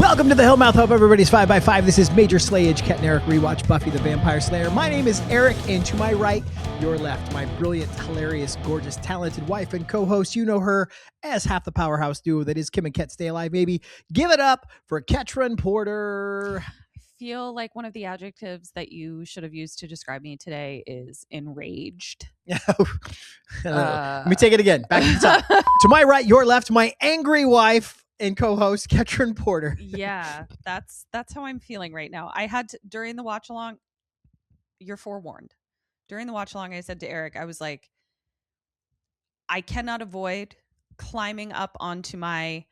Welcome to the Hillmouth. Hope everybody's 5x5. This is Major Slayage, Ket Arik, Rewatch, Buffy the Vampire Slayer. My name is Eric, and to my right, your left, my brilliant, hilarious, gorgeous, talented wife and co-host. You know her as half the powerhouse duo that is Kim and Ket. Stay alive, baby. Give it up for Ketrin Porter. I feel like one of the adjectives that you should have used to describe me today is enraged. Let me take it again. Back to the top. To my right, your left, my angry wife and co-host Ketrin Porter. Yeah, that's how I'm feeling right now. I had to, during the watch along, you're forewarned. During the watch along, I said to Eric, I was like, I cannot avoid climbing up onto my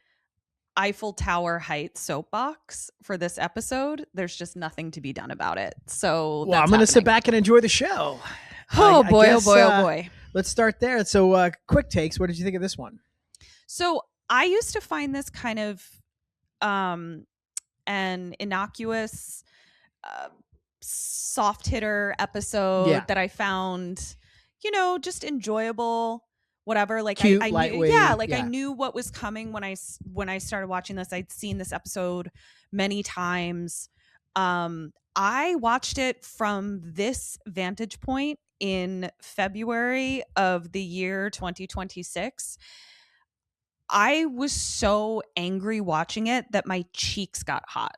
Eiffel Tower height soapbox for this episode. There's just nothing to be done about it. So well, I'm going to sit back and enjoy the show. Oh boy. Let's start there. So quick takes. What did you think of this one? So I used to find this kind of an innocuous, soft hitter episode that I found, just enjoyable. Whatever, like cute, I lightweight, knew, I knew what was coming when I started watching this. I'd seen this episode many times. I watched it from this vantage point in February of the year 2026. I was so angry watching it that my cheeks got hot.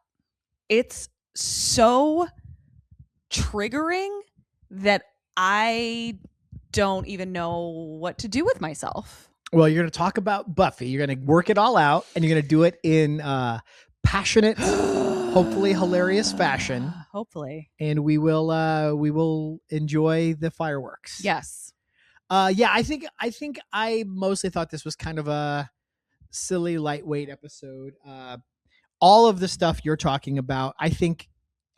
It's so triggering that I don't even know what to do with myself. Well, you're going to talk about Buffy. You're going to work it all out, and you're going to do it in passionate, hopefully hilarious fashion. Hopefully. And we will enjoy the fireworks. Yes. I think I mostly thought this was kind of a silly, lightweight episode. All of the stuff you're talking about, I think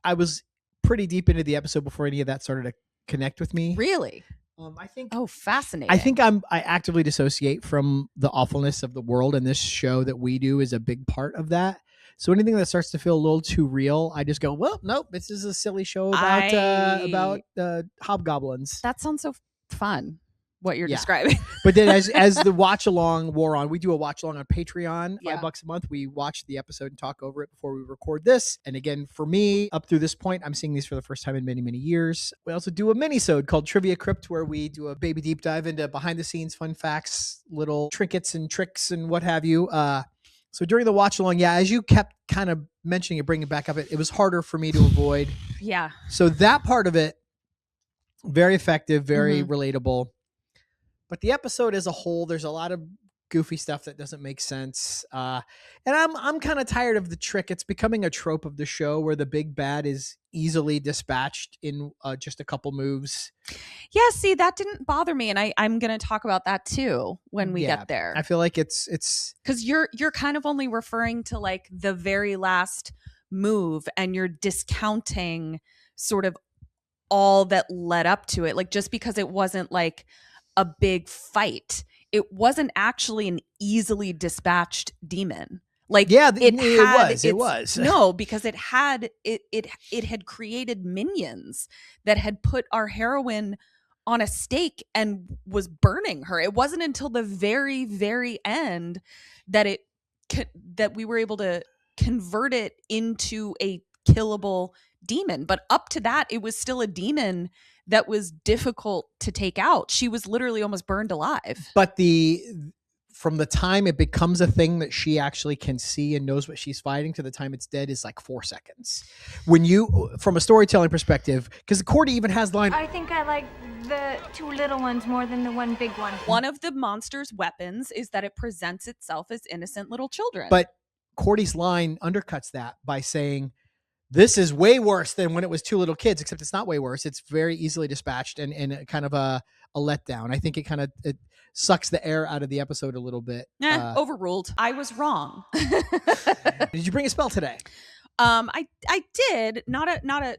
I was pretty deep into the episode before any of that started to connect with me. Really? I think. Oh, fascinating. I think I actively dissociate from the awfulness of the world, and this show that we do is a big part of that. So anything that starts to feel a little too real, I just go, well, nope, this is a silly show about hobgoblins. That sounds so fun. What you're describing. But then as the watch along wore on, we do a watch along on Patreon, $5 a month. We watch the episode and talk over it before we record this. And again, for me, up through this point, I'm seeing these for the first time in many, many years. We also do a mini-sode called Trivia Crypt, where we do a baby deep dive into behind the scenes fun facts, little trinkets and tricks and what have you. So during the watch along, as you kept kind of mentioning it, bringing it back up, it was harder for me to avoid. Yeah. So that part of it, very effective, very relatable. But the episode as a whole, there's a lot of goofy stuff that doesn't make sense. And I'm kind of tired of the trick. It's becoming a trope of the show where the big bad is easily dispatched in just a couple moves. Yeah, see, that didn't bother me. And I'm going to talk about that too when we get there. I feel like it's because you're kind of only referring to like the very last move, and you're discounting sort of all that led up to it. Like, just because it wasn't like a big fight, it wasn't actually an easily dispatched demon. Like, it was no, because it had created minions that had put our heroine on a stake and was burning her. It wasn't until the very, very end that we were able to convert it into a killable demon. But up to that, it was still a demon that was difficult to take out. She was literally almost burned alive. But from the time it becomes a thing that she actually can see and knows what she's fighting to the time it's dead is like 4 seconds. When you, from a storytelling perspective, because Cordy even has the line, I think I like the 2 little ones more than the 1 big one. One of the monster's weapons is that it presents itself as innocent little children. But Cordy's line undercuts that by saying, this is way worse than when it was 2 little kids, except it's not way worse. It's very easily dispatched and kind of a letdown. I think it sucks the air out of the episode a little bit. Overruled. I was wrong. Did you bring a spell today? I did. Not a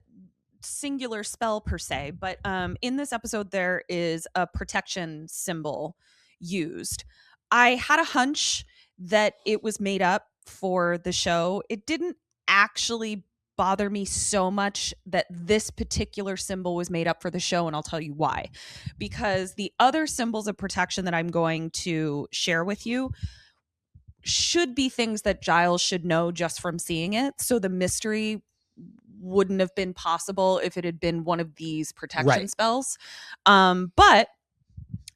singular spell per se, but in this episode there is a protection symbol used. I had a hunch that it was made up for the show. It didn't actually bother me so much that this particular symbol was made up for the show, and I'll tell you why. Because the other symbols of protection that I'm going to share with you should be things that Giles should know just from seeing it. So the mystery wouldn't have been possible if it had been one of these protection spells. But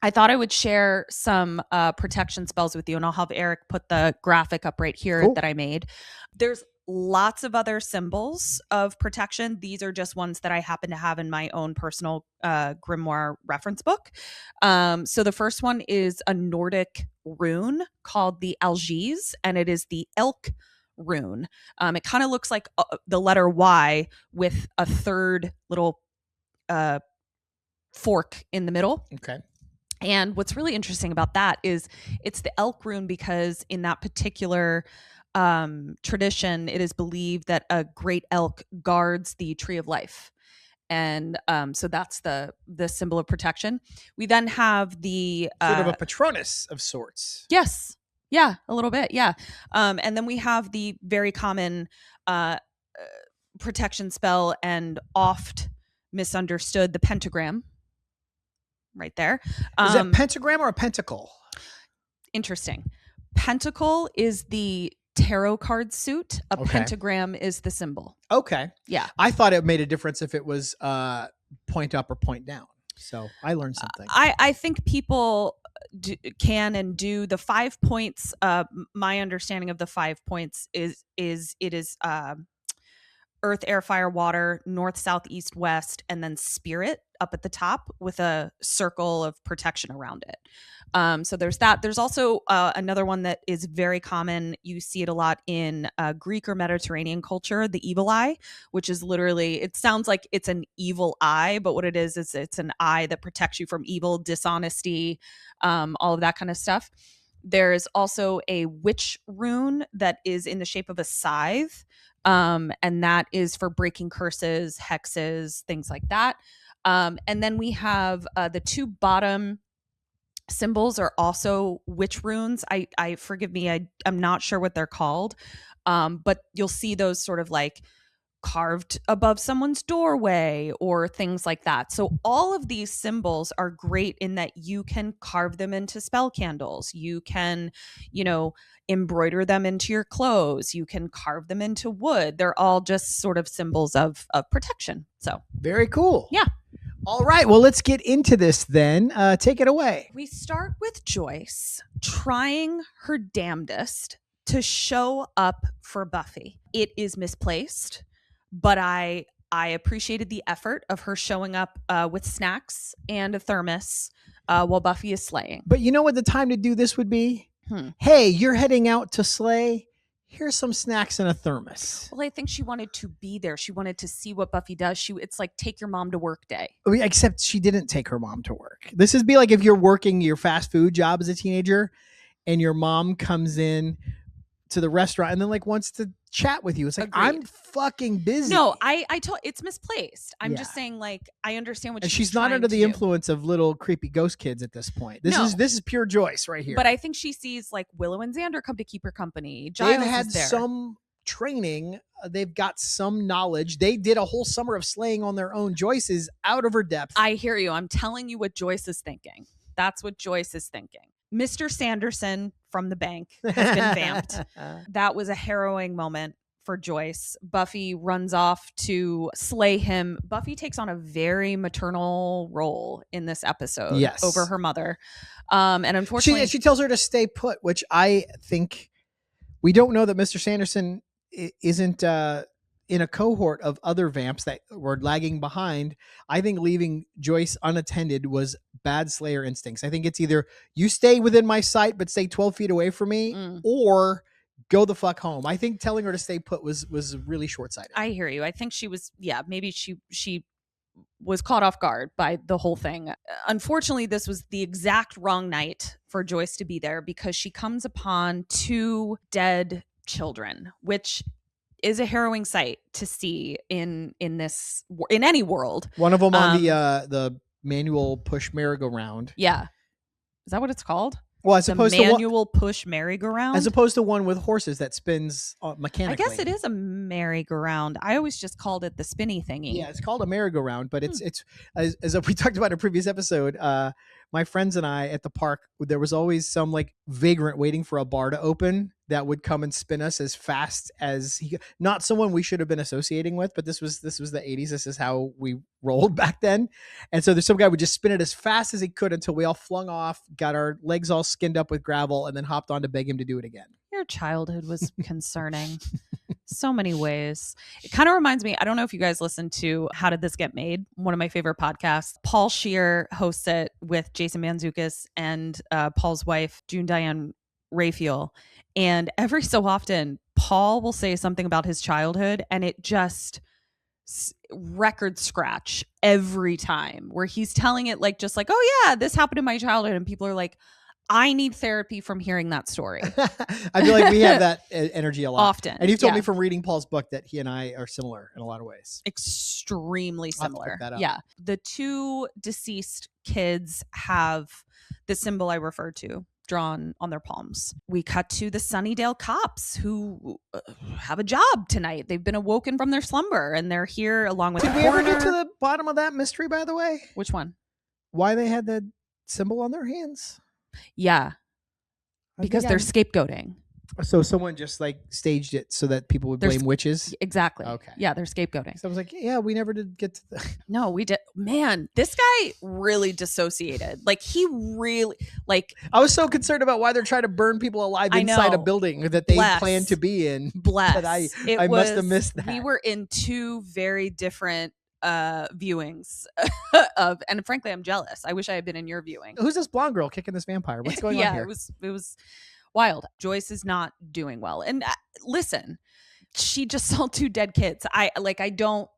I thought I would share some protection spells with you, and I'll have Arik put the graphic up right here that I made. There's lots of other symbols of protection. These are just ones that I happen to have in my own personal grimoire reference book. So the first one is a Nordic rune called the Algiz, and it is the elk rune. It kind of looks like the letter Y with a third little fork in the middle. Okay. And what's really interesting about that is it's the elk rune because in that particular tradition, it is believed that a great elk guards the tree of life. And so that's the symbol of protection. We then have the sort of a Patronus of sorts. Yes. Yeah, a little bit. Yeah. And then we have the very common protection spell and oft misunderstood, the pentagram. Right there. Is that pentagram or a pentacle? Interesting. Pentacle is the tarot card suit. A pentagram is the symbol. Okay. Yeah. I thought it made a difference if it was point up or point down. So I learned something. I think people can and do the 5 points. My understanding of the 5 points is it is earth, air, fire, water, north, south, east, west, and then spirit up at the top with a circle of protection around it. So there's that. There's also another one that is very common. You see it a lot in Greek or Mediterranean culture, the evil eye, which is literally, it sounds like it's an evil eye, but what it is it's an eye that protects you from evil, dishonesty, all of that kind of stuff. There's also a witch rune that is in the shape of a scythe. And that is for breaking curses, hexes, things like that. And then we have the two bottom symbols are also witch runes. I forgive me, I'm not sure what they're called. But you'll see those sort of like carved above someone's doorway or things like that. So all of these symbols are great in that you can carve them into spell candles. You can, embroider them into your clothes. You can carve them into wood. They're all just sort of symbols of protection. So very cool. Yeah. All right. Well, let's get into this then. Take it away. We start with Joyce trying her damnedest to show up for Buffy. It is misplaced, but I appreciated the effort of her showing up with snacks and a thermos while Buffy is slaying. But you know what the time to do this would be? Hey, you're heading out to slay. Here's some snacks and a thermos. Well, I think she wanted to be there. She wanted to see what Buffy does. It's like take your mom to work day. Except she didn't take her mom to work. This would be like if you're working your fast food job as a teenager and your mom comes in to the restaurant and then like wants to chat with you. It's like, Agreed. I'm fucking busy. No, I told it's misplaced. I'm just saying, like, I understand what she's not under the influence of little creepy ghost kids at this point. This is pure Joyce right here. But I think she sees like Willow and Xander come to keep her company. Giles They've had is there. some training. They've got some knowledge. They did a whole summer of slaying on their own. Joyce is out of her depth. I hear you. I'm telling you what Joyce is thinking. That's what Joyce is thinking. Mr. Sanderson from the bank has been vamped. That was a harrowing moment for Joyce. Buffy runs off to slay him. Buffy takes on a very maternal role in this episode over her mother. And unfortunately, she tells her to stay put, which I think we don't know that Mr. Sanderson isn't in a cohort of other vamps that were lagging behind. I think leaving Joyce unattended was bad Slayer instincts. I think it's either you stay within my sight but stay 12 feet away from me or go the fuck home. I think telling her to stay put was really short-sighted. I hear you. I think she was, maybe she was caught off guard by the whole thing. Unfortunately, this was the exact wrong night for Joyce to be there because she comes upon two dead children, which is a harrowing sight to see in any world. One of them on the manual push merry-go-round. Yeah. Is that what it's called? Well, as opposed to manual push merry-go-round, as opposed to one with horses that spins mechanically. I guess it is a merry-go-round. I always just called it the spinny thingy. Yeah, it's called a merry-go-round, but it's as we talked about in a previous episode. my friends and I at the park, there was always some like vagrant waiting for a bar to open that would come and spin us as fast as he, not someone we should have been associating with, but this was the 80s. This is how we rolled back then. And so there's some guy would just spin it as fast as he could until we all flung off, got our legs all skinned up with gravel, and then hopped on to beg him to do it again. Your childhood was concerning. So many ways. It kind of reminds me, I don't know if you guys listen to How Did This Get Made? One of my favorite podcasts. Paul Scheer hosts it with Jason Mantzoukas and Paul's wife, June Diane Raphael. And every so often, Paul will say something about his childhood and it just record scratch every time, where he's telling it like, just like, oh yeah, this happened in my childhood. And people are like, I need therapy from hearing that story. I feel like we have that energy a lot. Often. And you've told me from reading Paul's book that he and I are similar in a lot of ways. Extremely similar. That up. Yeah. The two deceased kids have the symbol I referred to drawn on their palms. We cut to the Sunnydale cops who have a job tonight. They've been awoken from their slumber and they're here along with Did the we coroner. ever get to the bottom of that mystery, by the way? Which one? Why they had that symbol on their hands? Yeah. Because they're scapegoating. So someone just like staged it so that people would blame witches? Exactly. Okay. Yeah, they're scapegoating. So I was like, yeah, we never did get to the... No, we did. Man, this guy really dissociated. Like he really I was so concerned about why they're trying to burn people alive inside a building that they plan to be in. Bless. But I must have missed that. We were in two very different viewings of, and frankly, I'm jealous. I wish I had been in your viewing. Who's this blonde girl kicking this vampire? What's going on here? It was wild. Joyce is not doing well. And listen, she just saw two dead kids. I don't.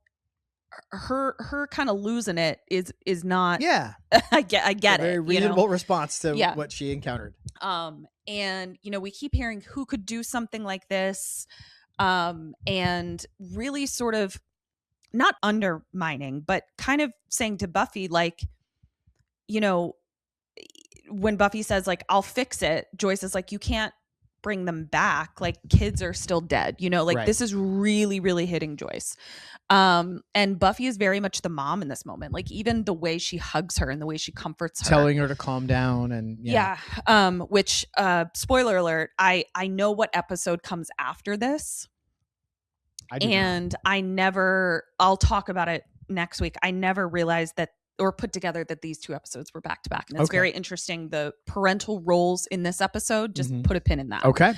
Her kind of losing it is not. Yeah, I get it. Very reasonable response to what she encountered. And we keep hearing who could do something like this, and really sort of not undermining, but kind of saying to Buffy, like, when Buffy says like, I'll fix it, Joyce is like, you can't bring them back. Like kids are still dead, right. This is really, really hitting Joyce. And Buffy is very much the mom in this moment. Like even the way she hugs her and the way she comforts her. Telling her to calm down and which spoiler alert, I know what episode comes after this. I'll talk about it next week. I never realized that or put together that these two episodes were back to back. And it's very interesting. The parental roles in this episode, just put a pin in that. Okay.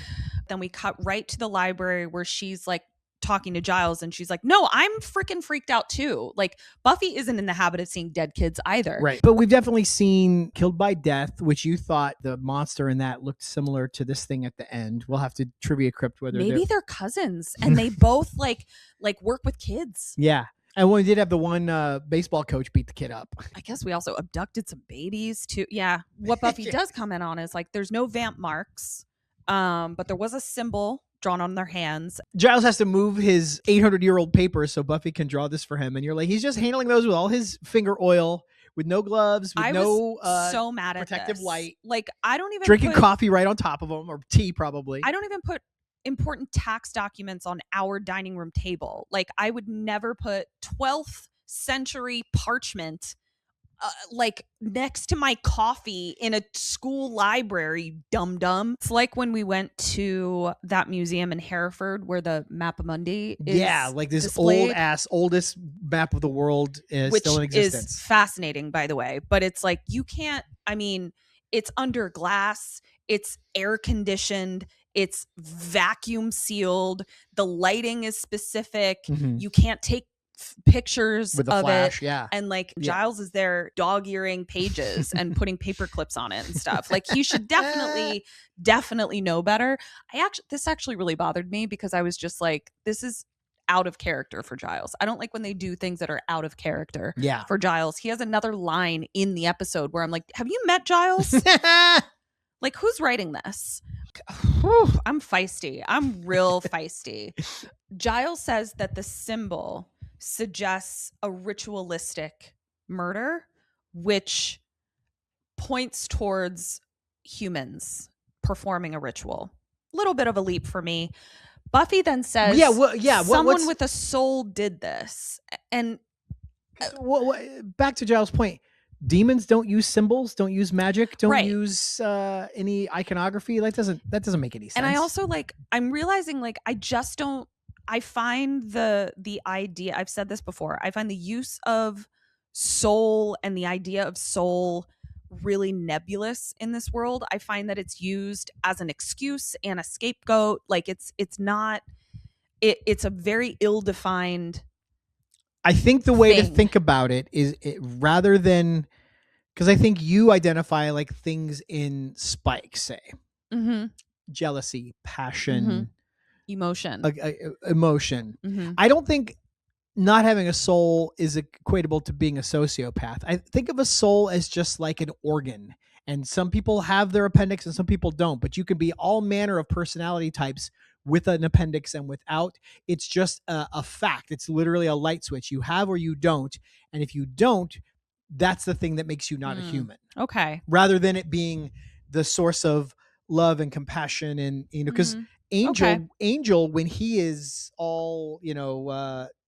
Then we cut right to the library where she's like talking to Giles and she's like, no, I'm freaking freaked out too. Like Buffy isn't in the habit of seeing dead kids either. Right. But we've definitely seen Killed by Death, which you thought the monster in that looked similar to this thing at the end. We'll have to trivia crypt whether maybe they're cousins and they both like work with kids. Yeah. And when we did have the one baseball coach beat the kid up. I guess we also abducted some babies too. Yeah. What Buffy does comment on is like, there's no vamp marks, but there was a symbol drawn on their hands. Giles has to move his 800-year-old papers so Buffy can draw this for him. And you're like, he's just handling those with all his finger oil, with no gloves, with so mad at protective light. Like, I don't even drinking coffee right on top of him, or tea probably. I don't even put important tax documents on our dining room table. Like I would never put 12th century parchment like next to my coffee in a school library, dum-dum. It's like when we went to that museum in Hereford where the Mappamundi is like this displayed, oldest map of the world is still in existence. Which is fascinating, by the way. But it's like, you can't, it's under glass, it's air conditioned, it's vacuum sealed, the lighting is specific, you can't take pictures with the flash, and like Giles is there dog-earing pages and putting paper clips on it and stuff. Like he should definitely know better. This actually really bothered me because I was just like, this is out of character for Giles. I don't like when they do things that are out of character for Giles. He has another line in the episode where I'm like, have you met Giles? Like, who's writing this? I'm feisty. I'm real feisty. Giles says that the symbol suggests a ritualistic murder, which points towards humans performing a ritual. Little bit of a leap for me. Buffy then says, someone with a soul did this. And back to Giles' point, demons don't use symbols, don't use magic, don't Right. use any iconography. That doesn't make any sense. And I also I'm realizing I find the idea, I've said this before, I find the use of soul and the idea of soul really nebulous in this world. I find that it's used as an excuse and a scapegoat. It's a very ill-defined. I think the way to think about it is rather than, because I think you identify like things in spikes, say jealousy, passion, emotion. Emotion. I don't think not having a soul is equatable to being a sociopath. I think of a soul as just like an organ, and some people have their appendix and some people don't, but you can be all manner of personality types with an appendix and without. It's just a fact. It's literally a light switch. You have or you don't, and if you don't, that's the thing that makes you not a human. Okay. Rather than it being the source of love and compassion, and because Angel, when he is all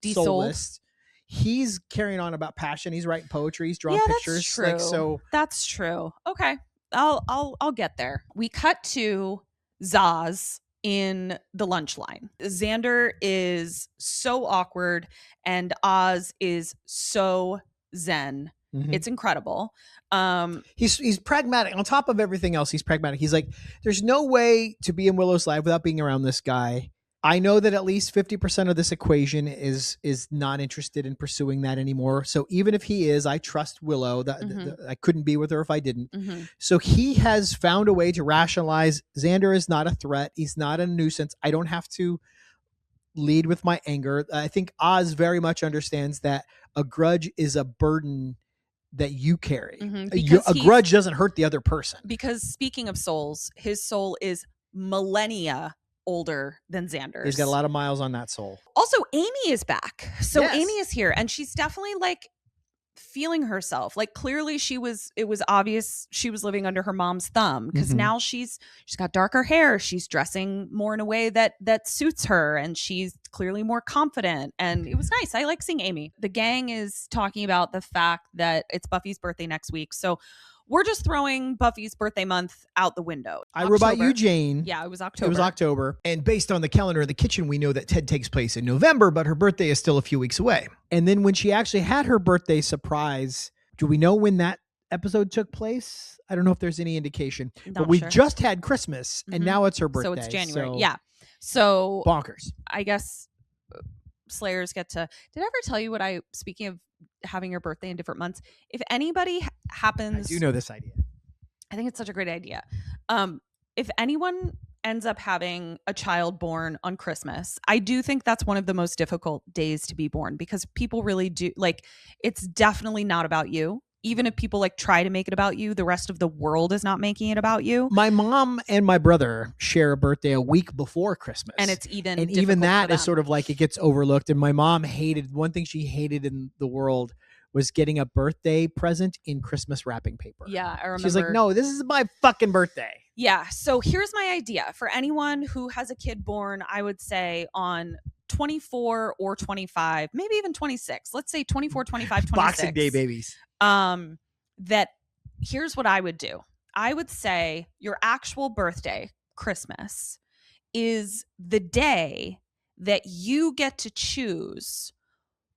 soulless, he's carrying on about passion. He's writing poetry. He's drawing pictures. That's true. That's true. Okay, I'll get there. We cut to Zaz in the lunch line. Xander is so awkward, and Oz is so zen. It's incredible. He's pragmatic. On top of everything else, he's pragmatic. He's like, there's no way to be in Willow's life without being around this guy. I know that at least 50% of this equation is not interested in pursuing that anymore. So even if he is, I trust Willow. I couldn't be with her if I didn't. So he has found a way to rationalize Xander is not a threat. He's not a nuisance. I don't have to lead with my anger. I think Oz very much understands that a grudge is a burden that you carry. A grudge doesn't hurt the other person. Because speaking of souls, his soul is millennia older than Xander's. He's got a lot of miles on that soul. Also, Amy is back. So Amy is here, and she's definitely like feeling herself. Like clearly it was obvious she was living under her mom's thumb, because now she's got darker hair. She's dressing more in a way that suits her, and she's clearly more confident. And it was nice. I like seeing Amy. The gang is talking about the fact that it's Buffy's birthday next week. So we're just throwing Buffy's birthday month out the window. I Robot You, Jane. Yeah, it was October. It was October. And based on the calendar in the kitchen, we know that Ted takes place in November, but her birthday is still a few weeks away. And then when she actually had her birthday surprise, do we know when that episode took place? I don't know if there's any indication. But we just had Christmas, and now it's her birthday. So it's January. Yeah. So bonkers. I guess Slayers get to... Did I ever tell you speaking of having your birthday in different months, if anybody happens... I do know this idea. I think it's such a great idea. If anyone ends up having a child born on Christmas, I do think that's one of the most difficult days to be born, because people really do... Like, it's definitely not about you. Even if people like try to make it about you, the rest of the world is not making it about you. My mom and my brother share a birthday a week before Christmas. And it's even that is sort of like it gets overlooked. And my mom one thing she hated in the world was getting a birthday present in Christmas wrapping paper. Yeah, I remember. She's like, no, this is my fucking birthday. Yeah. So here's my idea. For anyone who has a kid born, I would say on 24 or 25, maybe even 26. Let's say 24, 25, 26. Boxing Day babies. That here's what I would do. I would say your actual birthday, Christmas, is the day that you get to choose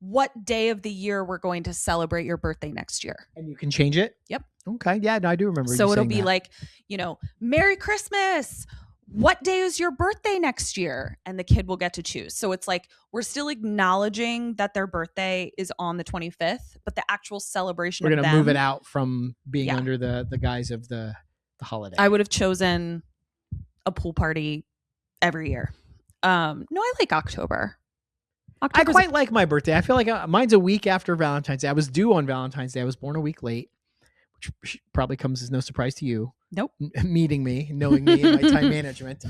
what day of the year we're going to celebrate your birthday next year. And you can change it? Yep. Okay. Yeah, no, I do remember. So it'll be like, Merry Christmas. What day is your birthday next year? And the kid will get to choose. So it's like we're still acknowledging that their birthday is on the 25th, but the actual celebration we're going to move it out from being under the guise of the holiday. I would have chosen a pool party every year. No, I like October. I quite like my birthday. I feel like mine's a week after Valentine's Day. I was due on Valentine's Day. I was born a week late, which probably comes as no surprise to you. Nope. Meeting me, knowing me and my time management.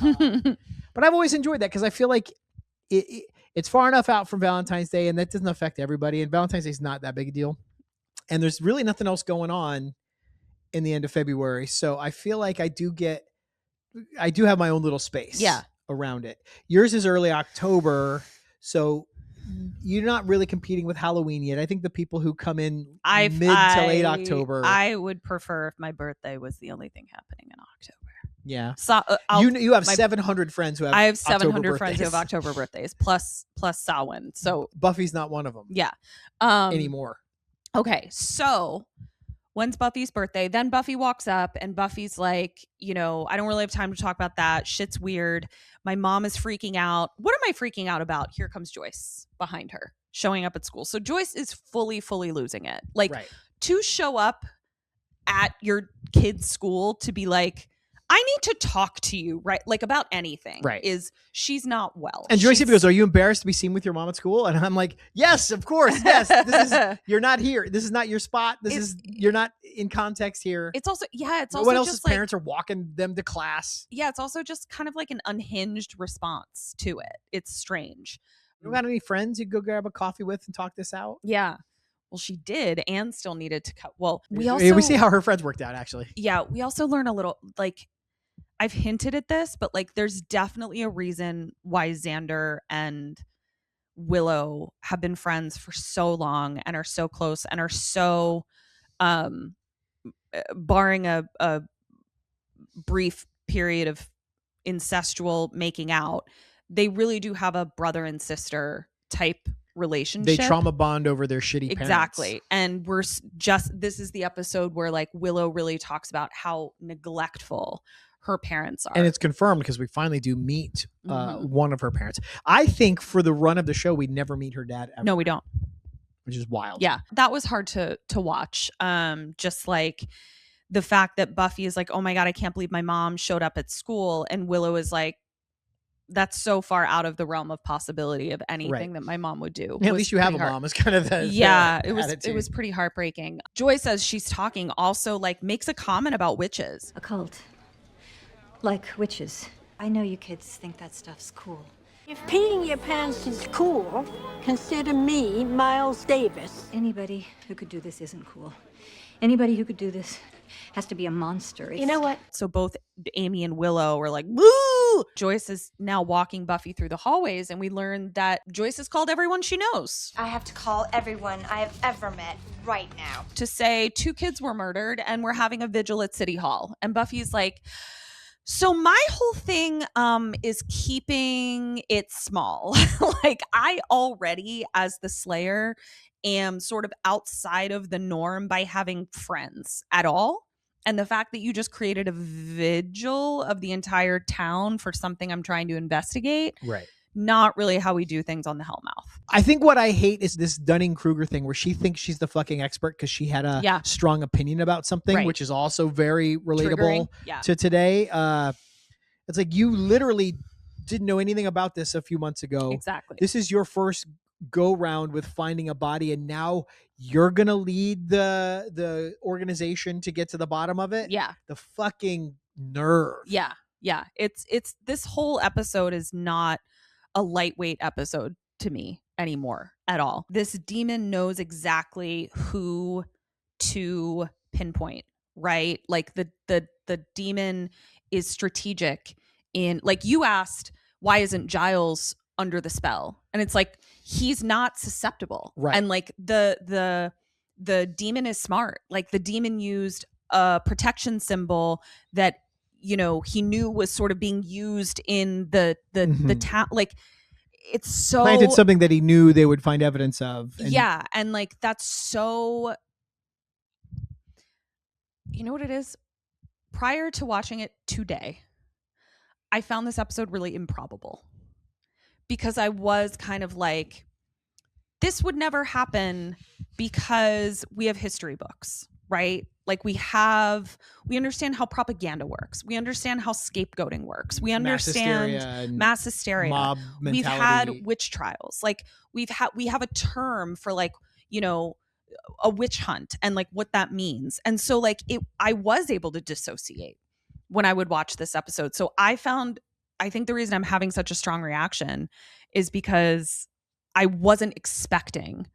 But I've always enjoyed that because I feel like it's far enough out from Valentine's Day, and that doesn't affect everybody. And Valentine's Day is not that big a deal. And there's really nothing else going on in the end of February. So I feel like I do have my own little space around it. Yours is early October. So you're not really competing with Halloween yet. I think the people who come in mid to late October. I would prefer if my birthday was the only thing happening in October. Yeah. So you have 700 friends who have. I have 700 October friends who birthdays. have October birthdays plus Samhain. So Buffy's not one of them. Yeah. Anymore. Okay, so when's Buffy's birthday? Then Buffy walks up and Buffy's like, I don't really have time to talk about that. Shit's weird. My mom is freaking out. What am I freaking out about? Here comes Joyce behind her, showing up at school. So Joyce is fully losing it. Like, to show up at your kid's school to be like, I need to talk to you, right? Like, about anything. Right. Is she's not well. And Joyce goes, "Are you embarrassed to be seen with your mom at school?" And I'm like, "Yes, of course. Yes. You're not here. This is not your spot. You're not in context here." It's also, no one else's parents are walking them to class. Yeah, it's also just kind of like an unhinged response to it. It's strange. You got any friends you go grab a coffee with and talk this out? Yeah. Well, she did and still needed to cut. Well, we see how her friends worked out, actually. Yeah, we also learn a little, like, I've hinted at this, but like there's definitely a reason why Xander and Willow have been friends for so long and are so close and are so, barring a brief period of incestual making out, they really do have a brother and sister type relationship. They trauma bond over their shitty parents. Exactly. And this is the episode where like Willow really talks about how neglectful her parents are. And it's confirmed because we finally do meet one of her parents. I think for the run of the show, we never meet her dad ever. No, we don't. Which is wild. Yeah. That was hard to watch. Just like the fact that Buffy is like, oh my God, I can't believe my mom showed up at school. And Willow is like, that's so far out of the realm of possibility of anything that my mom would do. Yeah, at least you have a mom is kind of the it was pretty heartbreaking. Joy says she's talking, also like makes a comment about witches. A cult. Like witches. I know you kids think that stuff's cool. If peeing your pants is cool, consider me Miles Davis. Anybody who could do this isn't cool. Anybody who could do this has to be a monster. You know what? So both Amy and Willow were like, woo! Joyce is now walking Buffy through the hallways, and we learned that Joyce has called everyone she knows. I have to call everyone I have ever met right now. To say 2 kids were murdered and we're having a vigil at City Hall. And Buffy's like, so my whole thing is keeping it small. Like, I already, as the Slayer, am sort of outside of the norm by having friends at all. And the fact that you just created a vigil of the entire town for something I'm trying to investigate. Right. Not really how we do things on the Hellmouth. I think what I hate is this Dunning-Kruger thing where she thinks she's the fucking expert because she had a strong opinion about something, which is also very relatable to today. It's like, you literally didn't know anything about this a few months ago. Exactly. This is your first go round with finding a body, and now you're going to lead the organization to get to the bottom of it. Yeah. The fucking nerve. Yeah. Yeah. It's this whole episode is not a lightweight episode to me anymore at all. This demon knows exactly who to pinpoint, right? Like the demon is strategic in, like, you asked, why isn't Giles under the spell? And it's like, he's not susceptible. Right. And like the demon is smart. Like, the demon used a protection symbol that, he knew was sort of being used in the town. Like, it's so planted something that he knew they would find evidence of. And like, that's so, you know what it is? Prior to watching it today, I found this episode really improbable because I was kind of like, this would never happen because we have history books, right? Like, we understand how propaganda works. We understand how scapegoating works. We understand mass hysteria. Mob mentality. We've had witch trials. Like, we have a term for, like, a witch hunt and like what that means. And so like I was able to dissociate when I would watch this episode. So I think the reason I'm having such a strong reaction is because I wasn't expecting.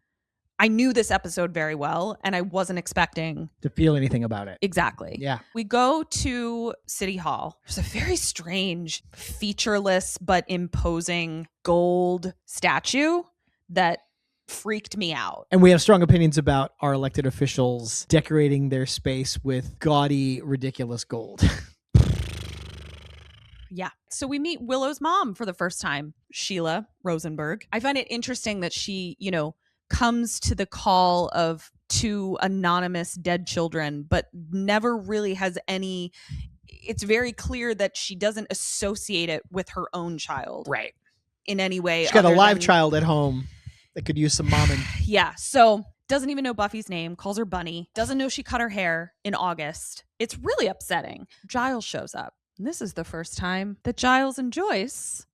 I knew this episode very well, and I wasn't expecting to feel anything about it. Exactly. Yeah. We go to City Hall. There's a very strange, featureless but imposing gold statue that freaked me out. And we have strong opinions about our elected officials decorating their space with gaudy, ridiculous gold. Yeah. So we meet Willow's mom for the first time, Sheila Rosenberg. I find it interesting that she, comes to the call of 2 anonymous dead children, but never really has any. It's very clear that she doesn't associate it with her own child. Right. In any way. She's got a live child at home that could use some momming. Yeah. So doesn't even know Buffy's name, calls her Bunny, doesn't know she cut her hair in August. It's really upsetting. Giles shows up. And this is the first time that Giles and Joyce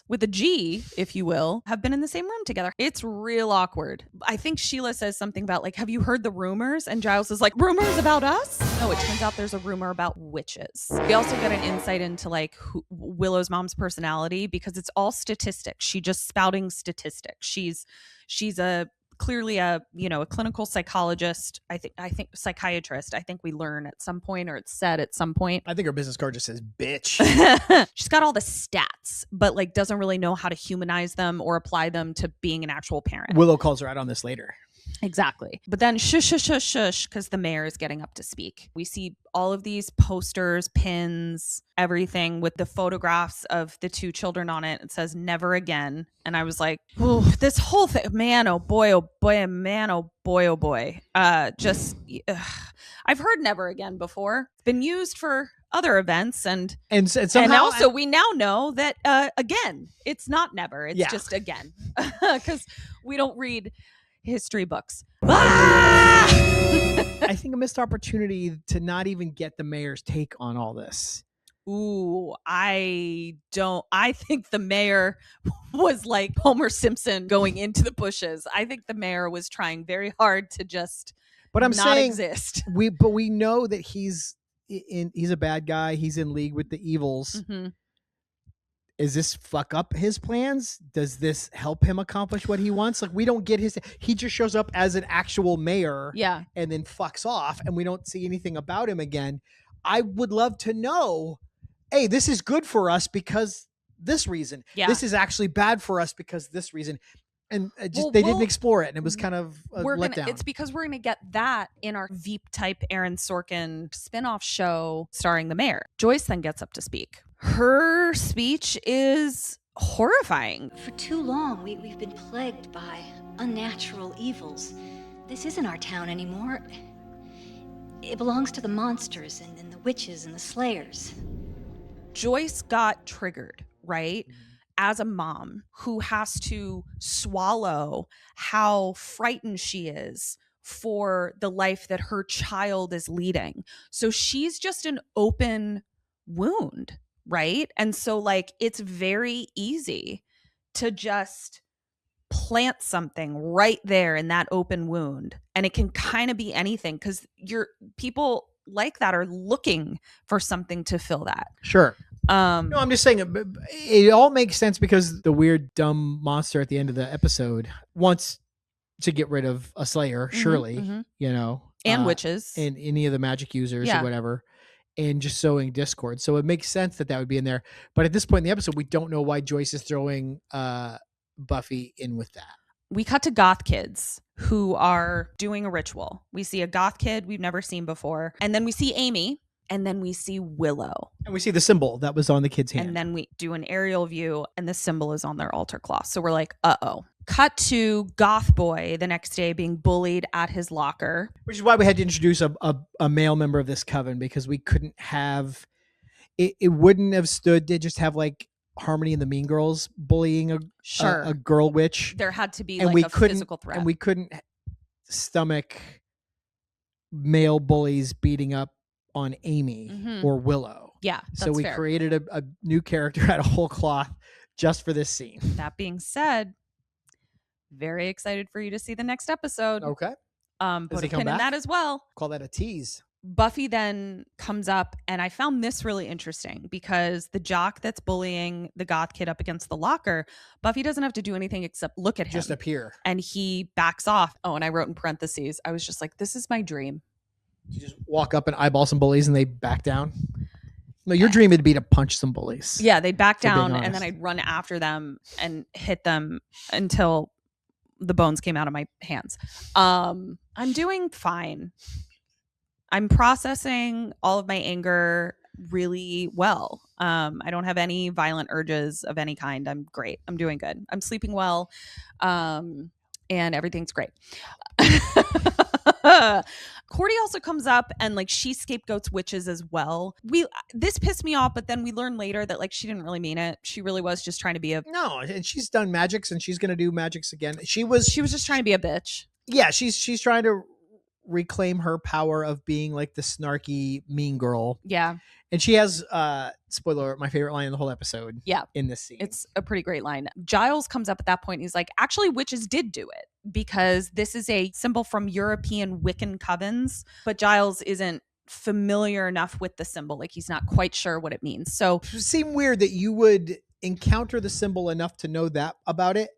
with a G, if you will, have been in the same room together. It's real awkward. I think Sheila says something about like, have you heard the rumors? And Giles is like, rumors about us? No, it turns out there's a rumor about witches. We also get an insight into like Willow's mom's personality because it's all statistics. She just spouting statistics. She's clearly a clinical psychologist. I think psychiatrist. I think we learn at some point, or it's said at some point. I think her business card just says bitch. She's got all the stats, but like doesn't really know how to humanize them or apply them to being an actual parent. Willow calls her out on this later. Exactly. But then shush, because the mayor is getting up to speak. We see all of these posters, pins, everything with the photographs of the 2 children on it. It says never again. And I was like, oh, this whole thing, man, oh boy, man, oh boy. I've heard never again before. It's been used for other events. And also we now know that, again, it's not never. It's just again. Because we don't read history books. I think a missed opportunity to not even get the mayor's take on all this. Ooh, I think the mayor was like Homer Simpson going into the bushes. I think the mayor was trying very hard to just not exist. But we know that he's a bad guy. He's in league with the evils. Mm-hmm. Is this fuck up his plans? Does this help him accomplish what he wants? Like, we don't get he just shows up as an actual mayor, and then fucks off, and we don't see anything about him again. I would love to know, hey, this is good for us because this reason. Yeah. This is actually bad for us because this reason. And they didn't explore it, and it was kind of a letdown. It's because we're going to get that in our Veep-type Aaron Sorkin spin-off show starring the mayor. Joyce then gets up to speak. Her speech is horrifying. For too long, we've been plagued by unnatural evils. This isn't our town anymore. It belongs to the monsters and the witches and the slayers. Joyce got triggered, right? As a mom who has to swallow how frightened she is for the life that her child is leading. So she's just an open wound, right? And so like it's very easy to just plant something right there in that open wound. And it can kind of be anything because people like that are looking for something to fill that. Sure. No, I'm just saying it all makes sense because the weird, dumb monster at the end of the episode wants to get rid of a slayer, surely, and witches and any of the magic users or whatever, and just sowing discord. So it makes sense that would be in there. But at this point in the episode, we don't know why Joyce is throwing Buffy in with that. We cut to goth kids who are doing a ritual. We see a goth kid we've never seen before. And then we see Amy. And then we see Willow. And we see the symbol that was on the kid's hand. And then we do an aerial view and the symbol is on their altar cloth. So we're like, uh-oh. Cut to Goth Boy the next day being bullied at his locker. Which is why we had to introduce a male member of this coven, because we couldn't have... It wouldn't have stood to just have like Harmony and the Mean Girls bullying a girl witch. There had to be like a physical threat. And we couldn't stomach male bullies beating up on Amy or Willow. Yeah, so we created a new character out of whole cloth just for this scene. That being said, very excited for you to see the next episode. Okay. Put a pin in that as well. Call that a tease. Buffy then comes up, and I found this really interesting because the jock that's bullying the goth kid up against the locker, Buffy doesn't have to do anything except look at him. Just appear. And he backs off. Oh, and I wrote in parentheses, I was just like, this is my dream. You just walk up and eyeball some bullies and they back down? No, your dream would be to punch some bullies. Yeah, they'd back down and then I'd run after them and hit them until the bones came out of my hands. I'm doing fine. I'm processing all of my anger really well. I don't have any violent urges of any kind. I'm great. I'm doing good. I'm sleeping well. And everything's great. Cordy also comes up and like she scapegoats witches as well. This pissed me off, but then we learn later that like she didn't really mean it. She really was just trying to be no, and she's done magics and she's gonna do magics again. She was just trying to be a bitch. Yeah, she's trying to reclaim her power of being like the snarky mean girl. Yeah. And she has spoiler alert, my favorite line in the whole episode. Yeah. In this scene. It's a pretty great line. Giles comes up at that point and he's like, actually witches did do it because this is a symbol from European Wiccan covens, but Giles isn't familiar enough with the symbol. Like he's not quite sure what it means. So it seemed weird that you would encounter the symbol enough to know that about it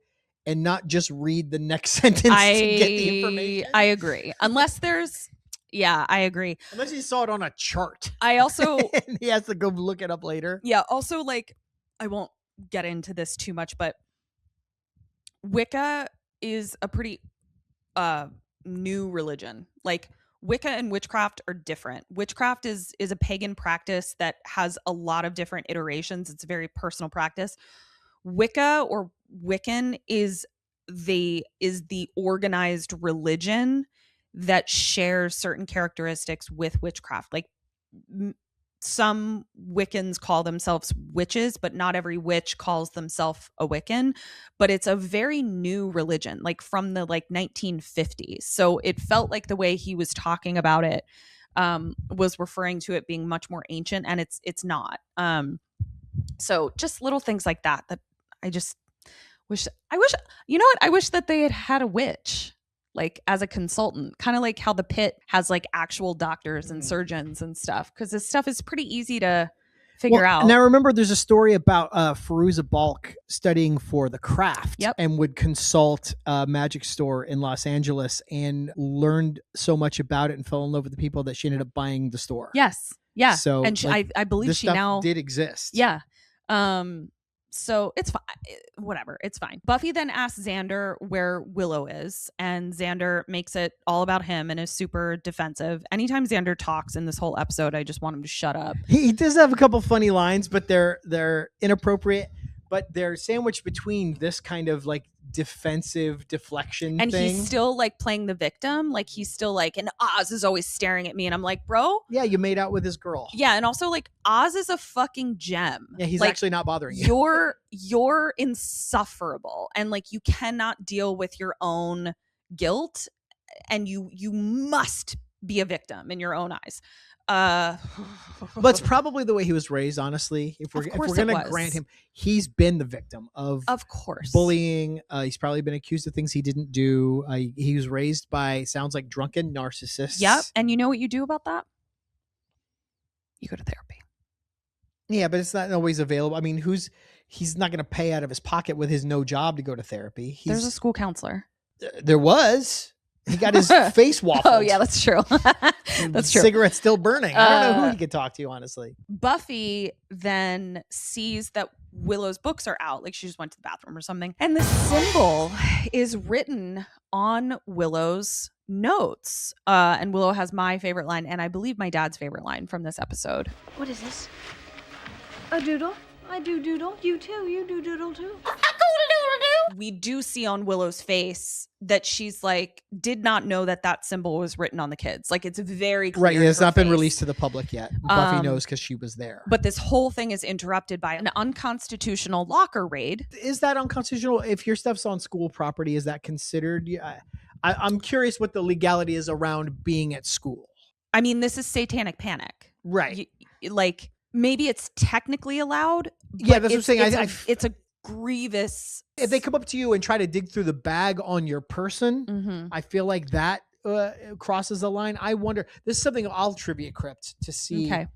and not just read the next sentence to get the information. I agree. Unless there's yeah, I agree. Unless he saw it on a chart. I also and he has to go look it up later. Yeah, also like I won't get into this too much, but Wicca is a pretty new religion. Like Wicca and witchcraft are different. Witchcraft is a pagan practice that has a lot of different iterations. It's a very personal practice. Wicca or Wiccan is the organized religion that shares certain characteristics with witchcraft. Like some Wiccans call themselves witches, but not every witch calls themselves a Wiccan. But it's a very new religion, like from the like 1950s. So it felt like the way he was talking about it was referring to it being much more ancient, and it's not. So just little things like that I just wish, you know what? I wish that they had a witch like as a consultant, kind of like how the Pit has like actual doctors and surgeons and stuff. Cause this stuff is pretty easy to figure out. And I remember there's a story about Firuza Balk studying for the craft and would consult a magic store in Los Angeles and learned so much about it and fell in love with the people that she ended up buying the store. Yes. Yeah. So and I believe this she stuff now did exist. Yeah. So it's fine. Whatever. It's fine. Buffy then asks Xander where Willow is, and Xander makes it all about him and is super defensive. Anytime Xander talks in this whole episode, I just want him to shut up. He does have a couple funny lines, but they're inappropriate, but they're sandwiched between this kind of like defensive deflection and thing. He's still like playing the victim. Like he's still like, and Oz is always staring at me, and I'm like, bro, yeah, you made out with his girl. Yeah. And also like Oz is a fucking gem. Yeah, he's like, actually not bothering you. You're insufferable, and like you cannot deal with your own guilt, and you must be a victim in your own eyes. But it's probably the way he was raised, honestly. If we're gonna grant him, he's been the victim of course, bullying. He's probably been accused of things he didn't do. He was raised by, sounds like, drunken narcissists. Yep. And you know what you do about that? You go to therapy. Yeah, but it's not always available. I mean, he's not gonna pay out of his pocket with his no job to go to therapy. There's a school counselor. There was. He got his face waffled. Oh, yeah, that's true. That's true. Cigarette still burning. I don't know who he could talk to, honestly. Buffy then sees that Willow's books are out. Like she just went to the bathroom or something. And the symbol is written on Willow's notes. And Willow has my favorite line, and I believe my dad's favorite line from this episode. What is this? A doodle? I do doodle. You too. You do doodle too. We do see on Willow's face that she's like, did not know that symbol was written on the kids. Like it's very clear. Right. It's not face. been released to the public yet. Buffy knows because she was there. But this whole thing is interrupted by an unconstitutional locker raid. Is that unconstitutional? If your stuff's on school property, is that considered? I'm curious what the legality is around being at school. I mean, this is satanic panic. Right. Like maybe it's technically allowed. Yeah, that's what I'm saying. It's a grievous. If they come up to you and try to dig through the bag on your person, I feel like that crosses the line. I wonder. This is something I'll trivia crypt to see. Okay.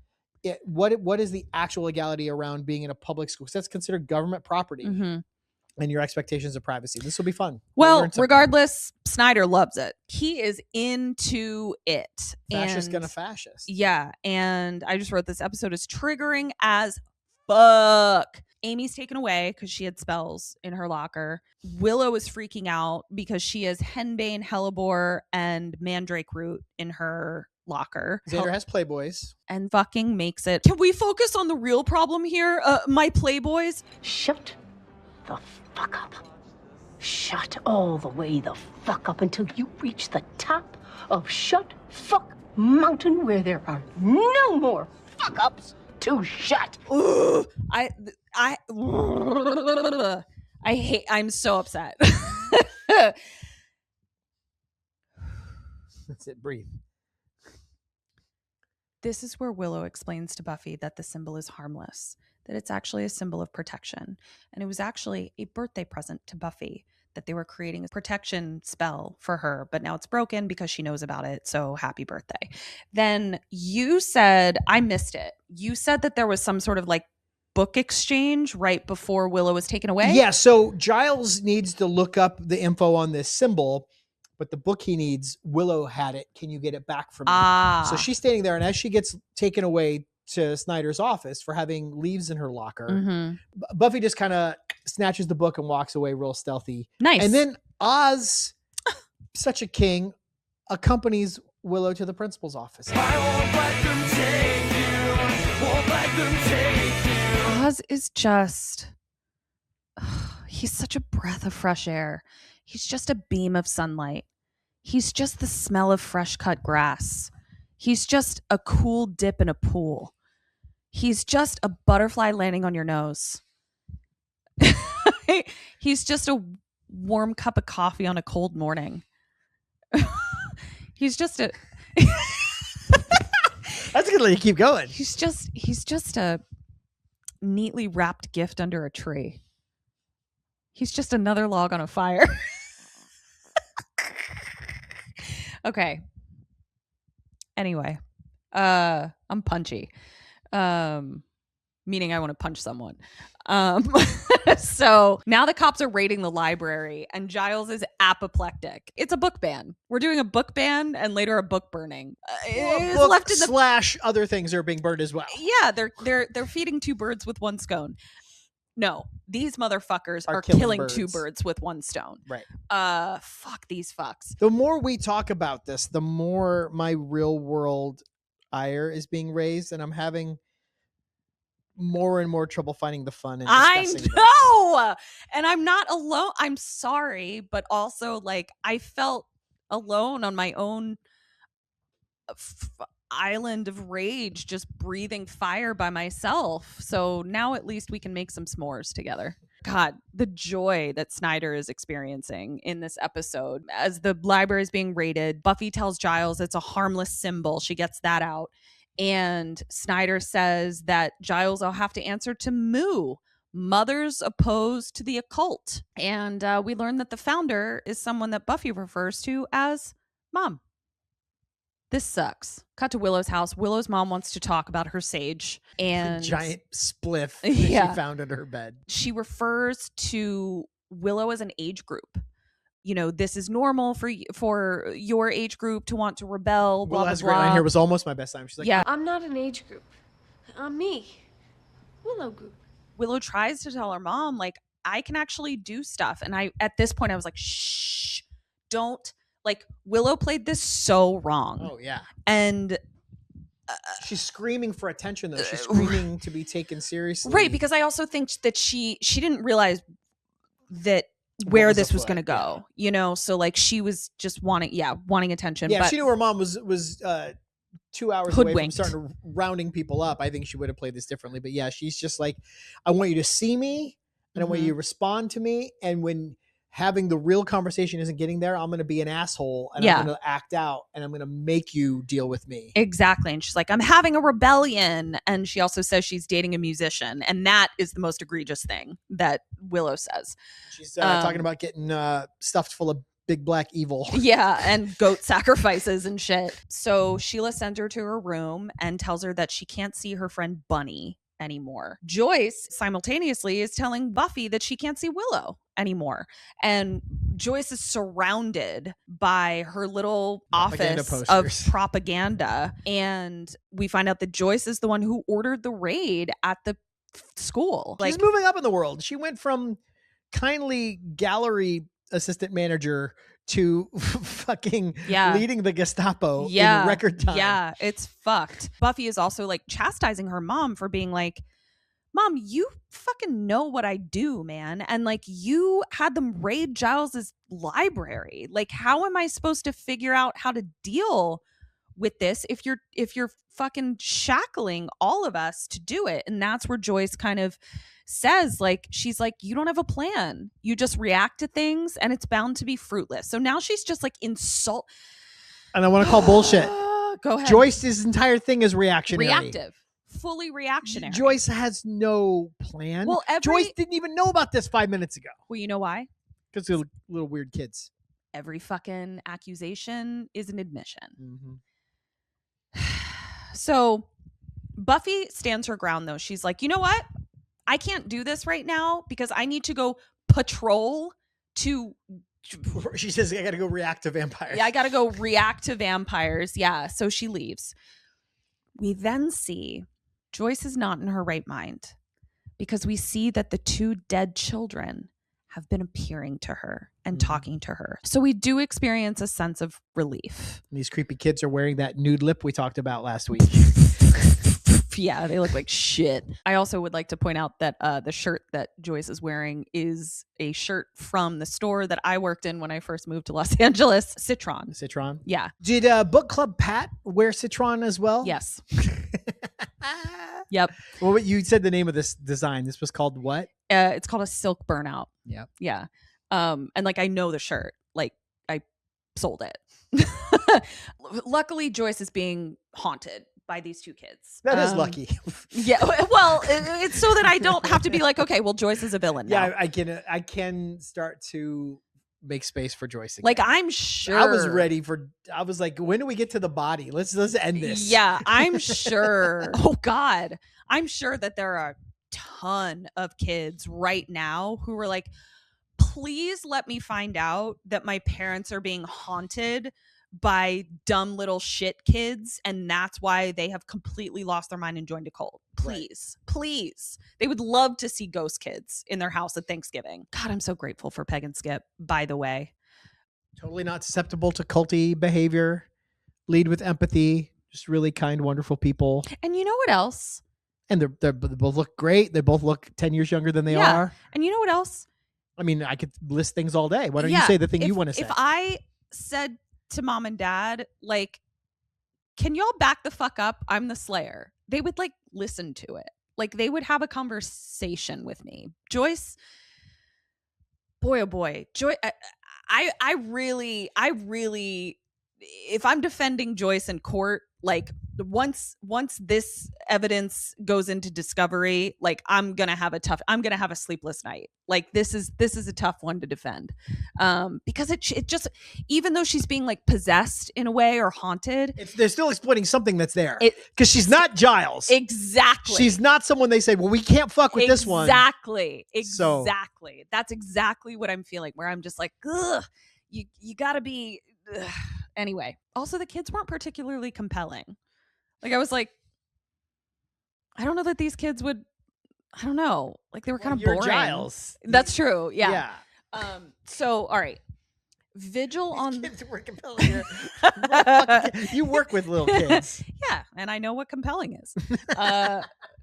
What is the actual legality around being in a public school? Because that's considered government property, and your expectations of privacy. This will be fun. Well, regardless, Snyder loves it. He is into it. Fascist gonna fascist. Yeah, and I just wrote this episode is triggering as fuck. Amy's taken away because she had spells in her locker. Willow is freaking out because she has henbane, hellebore, and mandrake root in her locker. Xander has Playboys. And fucking makes it. Can we focus on the real problem here? My Playboys? Shut the fuck up. Shut all the way the fuck up until you reach the top of Shut Fuck Mountain, where there are no more fuck ups to shut. Ugh, I'm so upset. That's it. Breathe. This is where Willow explains to Buffy that the symbol is harmless, that it's actually a symbol of protection. And it was actually a birthday present to Buffy, that they were creating a protection spell for her, but now it's broken because she knows about it. So happy birthday. Then you said, I missed it. You said that there was some sort of like book exchange right before Willow was taken away. Yeah. So Giles needs to look up the info on this symbol, but the book he needs, Willow had it. Can you get it back from me? So she's standing there, and as she gets taken away to Snyder's office for having leaves in her locker, Buffy just kind of snatches the book and walks away real stealthy. Nice. And then Oz, such a king, accompanies Willow to the principal's office. Oz is just, he's such a breath of fresh air. He's just a beam of sunlight. He's just the smell of fresh cut grass. He's just a cool dip in a pool. He's just a butterfly landing on your nose. He's just a warm cup of coffee on a cold morning. He's just a That's gonna let you keep going. He's just a neatly wrapped gift under a tree. He's just another log on a fire. Okay. Anyway, I'm punchy. Meaning I want to punch someone. So now the cops are raiding the library and Giles is apoplectic. It's a book ban. We're doing a book ban and later a book burning. Book left in the other things are being burned as well. Yeah, they're feeding two birds with one stone. No, these motherfuckers are killing two birds with one stone. Right. Fuck these fucks. The more we talk about this, the more my real world ire is being raised, and I'm having more and more trouble finding the fun in discussing this. And I'm not alone. I'm sorry, but also like I felt alone on my own island of rage, just breathing fire by myself. So now at least we can make some s'mores together. God, the joy that Snyder is experiencing in this episode. As the library is being raided, Buffy tells Giles it's a harmless symbol. She gets that out. And Snyder says that Giles will have to answer to Moo, mothers opposed to the occult. And we learn that the founder is someone that Buffy refers to as Mom. This sucks. Cut to Willow's house. Willow's mom wants to talk about her sage and the giant spliff that she found under her bed. She refers to Willow as an age group. You know, this is normal for your age group to want to rebel. Blah, Willow blah, has a blah. great line here. Was almost my best time. She's like, yeah, I'm not an age group. I'm me. Willow group. Willow tries to tell her mom, like, I can actually do stuff. And at this point, I was like, shh, don't. Like, Willow played this so wrong. Oh, yeah. And she's screaming for attention, though. She's screaming to be taken seriously. Right, because I also think that she didn't realize that where this was going to go, you know? So, like, she was just wanting attention. Yeah, but if she knew her mom was 2 hours away from starting rounding people up, I think she would have played this differently. But yeah, she's just like, I want you to see me, and I want you to respond to me, and when having the real conversation isn't getting there, I'm going to be an asshole and I'm going to act out and I'm going to make you deal with me. Exactly. And she's like, I'm having a rebellion. And she also says she's dating a musician. And that is the most egregious thing that Willow says. She's talking about getting stuffed full of big black evil. Yeah. And goat sacrifices and shit. So Sheila sends her to her room and tells her that she can't see her friend Bunny anymore. Joyce simultaneously is telling Buffy that she can't see Willow anymore. And Joyce is surrounded by her little office of propaganda. And we find out that Joyce is the one who ordered the raid at the school. She's moving up in the world. She went from kindly gallery assistant manager to fucking leading the Gestapo in record time. Yeah, it's fucked. Buffy is also like chastising her mom for being like, Mom, you fucking know what I do, man. And like, you had them raid Giles's library. Like, how am I supposed to figure out how to deal with this if you're fucking shackling all of us to do it? And that's where Joyce kind of says, like, she's like, you don't have a plan. You just react to things and it's bound to be fruitless. So now she's just like insult. And I want to call bullshit. Go ahead. Joyce's entire thing is reactionary. Reactive. Fully reactionary. Joyce has no plan. Well, Joyce didn't even know about this 5 minutes ago. Well, you know why? Because they're little weird kids. Every fucking accusation is an admission. Mm-hmm. So Buffy stands her ground, though. She's like, you know what? I can't do this right now because I need to go patrol to... She says, I got to go react to vampires. Yeah, I got to go react to vampires. Yeah, so she leaves. We then see Joyce is not in her right mind because we see that the two dead children have been appearing to her and talking to her. So we do experience a sense of relief. These creepy kids are wearing that nude lip we talked about last week. Yeah, they look like shit. I also would like to point out that the shirt that Joyce is wearing is a shirt from the store that I worked in when I first moved to Los Angeles, Citron. Citron? Yeah. Did Book Club Pat wear Citron as well? Yes. Yep. Well, you said the name of this design. This was called what? It's called a silk burnout. Yep. Yeah. And like, I know the shirt. Like, I sold it. Luckily, Joyce is being haunted by these two kids. That is lucky. Yeah. Well, it's so that I don't have to be like, okay, well, Joyce is a villain now. Yeah, I can start to make space for Joyce again. Like, I'm sure. I was like, when do we get to the body? Let's end this. Yeah, I'm sure. Oh God. I'm sure that there are a ton of kids right now who are like, please let me find out that my parents are being haunted by dumb little shit kids, and that's why they have completely lost their mind and joined a cult. Please, please. They would love to see ghost kids in their house at Thanksgiving. God, I'm so grateful for Peg and Skip, by the way. Totally not susceptible to culty behavior. Lead with empathy. Just really kind, wonderful people. And you know what else? And they both look great. They both look 10 years younger than they are. And you know what else? I mean, I could list things all day. Why don't you say the thing you want to say? If I said to mom and dad, like, can y'all back the fuck up? I'm the Slayer. They would like listen to it. Like, they would have a conversation with me. Joyce, boy, oh boy. I really, if I'm defending Joyce in court, like once this evidence goes into discovery, like I'm gonna have a sleepless night. Like this is a tough one to defend, because it just, even though she's being like possessed in a way or haunted, they're still exploiting something that's there. Because she's not Giles. Exactly. She's not someone they say, well, we can't fuck with this one. Exactly. So. That's exactly what I'm feeling. Where I'm just like, ugh, you gotta be. Ugh. Anyway, also the kids weren't particularly compelling. Like, I was like, I don't know that these kids would, I don't know. Like, they were kind of boring. Giles. That's true. Yeah. So, all right. Vigil on. Kids were compelling. You work with little kids. Yeah. And I know what compelling is.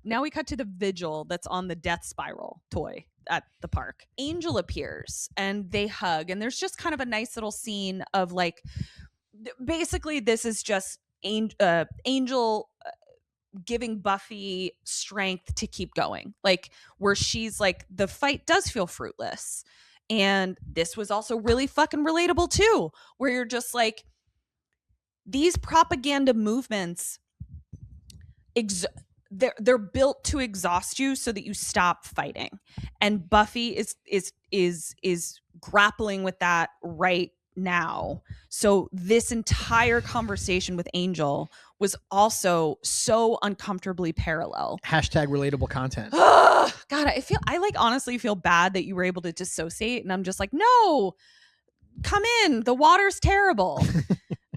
Now we cut to the vigil that's on the death spiral toy at the park. Angel appears and they hug. And there's just kind of a nice little scene of like, basically this is just Angel giving Buffy strength to keep going. Like, where she's like, the fight does feel fruitless. And this was also really fucking relatable too, where you're just like, these propaganda movements, they're built to exhaust you so that you stop fighting. And Buffy is grappling with that right now. So this entire conversation with Angel was also so uncomfortably parallel. Hashtag relatable content. God, I like honestly feel bad that you were able to dissociate, and I'm just like, no, come in. The water's terrible.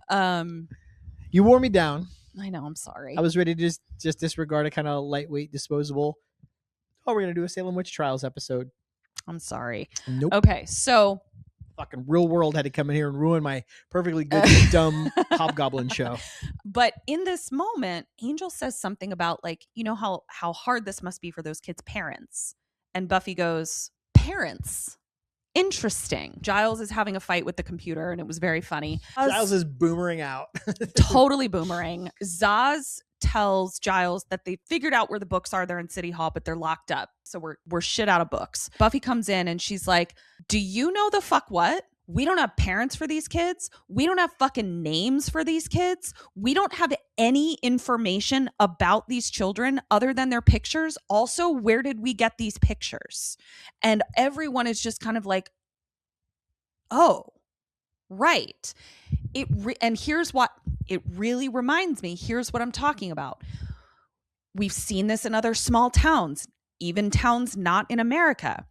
You wore me down. I know. I'm sorry. I was ready to just disregard a kind of lightweight, disposable oh, we're going to do a Salem Witch Trials episode. I'm sorry. Nope. Okay, so fucking real world had to come in here and ruin my perfectly good, dumb hobgoblin show. But in this moment, Angel says something about like, you know how hard this must be for those kids' parents. And Buffy goes, parents? Interesting. Giles is having a fight with the computer, and it was very funny. Giles is boomering out. Totally boomerang. Zaz tells Giles that they figured out where the books are. They're in City Hall, but they're locked up. So we're shit out of books. Buffy comes in and she's like, do you know the fuck what? We don't have parents for these kids. We don't have fucking names for these kids. We don't have any information about these children other than their pictures. Also, where did we get these pictures? And everyone is just kind of like, oh, right. And here's what it really reminds me. Here's what I'm talking about. We've seen this in other small towns, even towns not in America,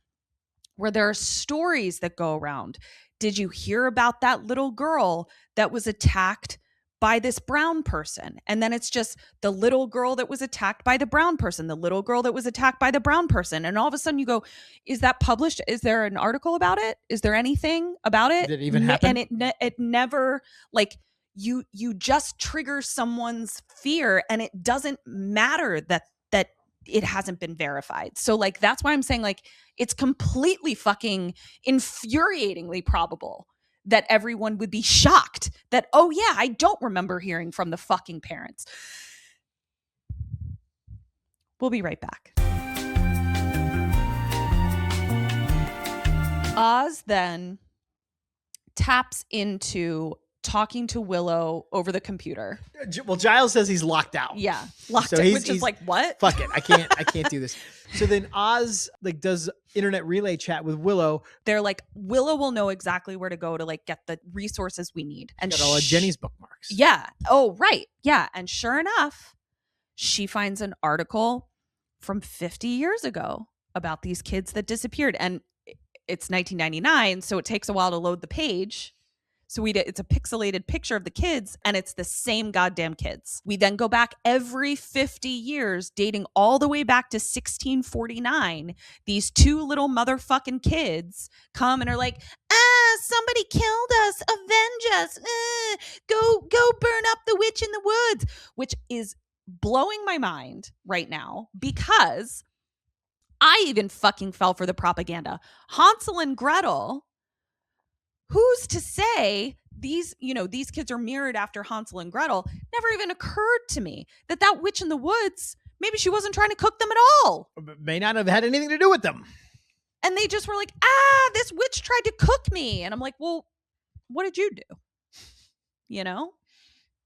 where there are stories that go around. Did you hear about that little girl that was attacked by this brown person? And then it's just the little girl that was attacked by the brown person, the little girl that was attacked by the brown person. And all of a sudden you go, is that published? Is there an article about it? Is there anything about it? Did it even happen? And it never, like, you just trigger someone's fear, and it doesn't matter that it hasn't been verified. So like, that's why I'm saying like, it's completely fucking infuriatingly probable that everyone would be shocked that, oh yeah, I don't remember hearing from the fucking parents. We'll be right back. Oz then taps into talking to Willow over the computer. Well, Giles says he's locked out. Yeah, locked So out, he's which is like, what? Fuck it, I can't do this. So then Oz like does internet relay chat with Willow. They're like, Willow will know exactly where to go to like get the resources we need. And Got all of Jenny's bookmarks. yeah. Oh, right. Yeah. And sure enough, she finds an article from 50 years ago about these kids that disappeared. And it's 1999, so it takes a while to load the page. So it's a pixelated picture of the kids, and it's the same goddamn kids. We then go back every 50 years, dating all the way back to 1649. These two little motherfucking kids come and are like, somebody killed us. Avenge us. Go burn up the witch in the woods, which is blowing my mind right now because I even fucking fell for the propaganda. Hansel and Gretel. Who's to say these kids are mirrored after Hansel and Gretel? Never even occurred to me that witch in the woods, maybe she wasn't trying to cook them at all. May not have had anything to do with them. And they just were like, this witch tried to cook me. And I'm like, well, what did you do? You know?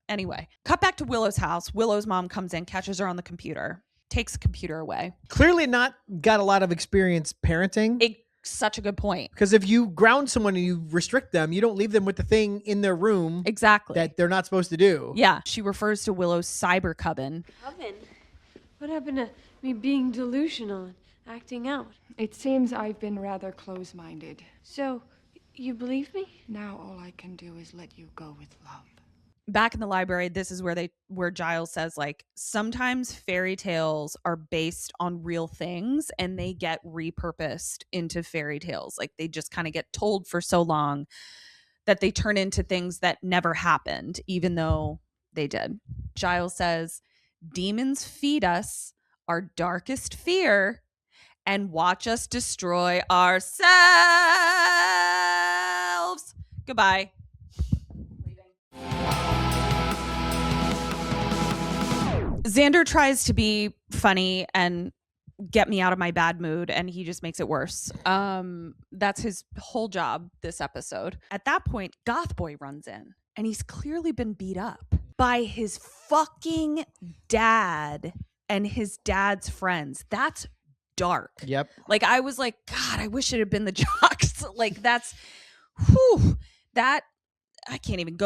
Anyway, cut back to Willow's house. Willow's mom comes in, catches her on the computer, takes the computer away. Clearly not got a lot of experience parenting. Such a good point. Because if you ground someone and you restrict them, you don't leave them with the thing in their room exactly that they're not supposed to do. Yeah. She refers to Willow's cyber coven. Coven? What happened to me being delusional and acting out? It seems I've been rather close-minded. So, you believe me? Now all I can do is let you go with love. Back in the library, this is where Giles says, like, sometimes fairy tales are based on real things and they get repurposed into fairy tales. Like, they just kind of get told for so long that they turn into things that never happened, even though they did. Giles says, demons feed us our darkest fear and watch us destroy ourselves. Goodbye. Xander tries to be funny and get me out of my bad mood, and he just makes it worse. That's his whole job this episode. At that point, Goth Boy runs in, and he's clearly been beat up by his fucking dad and his dad's friends. That's dark. Yep. Like, I was like, God, I wish it had been the jocks. Like, that I can't even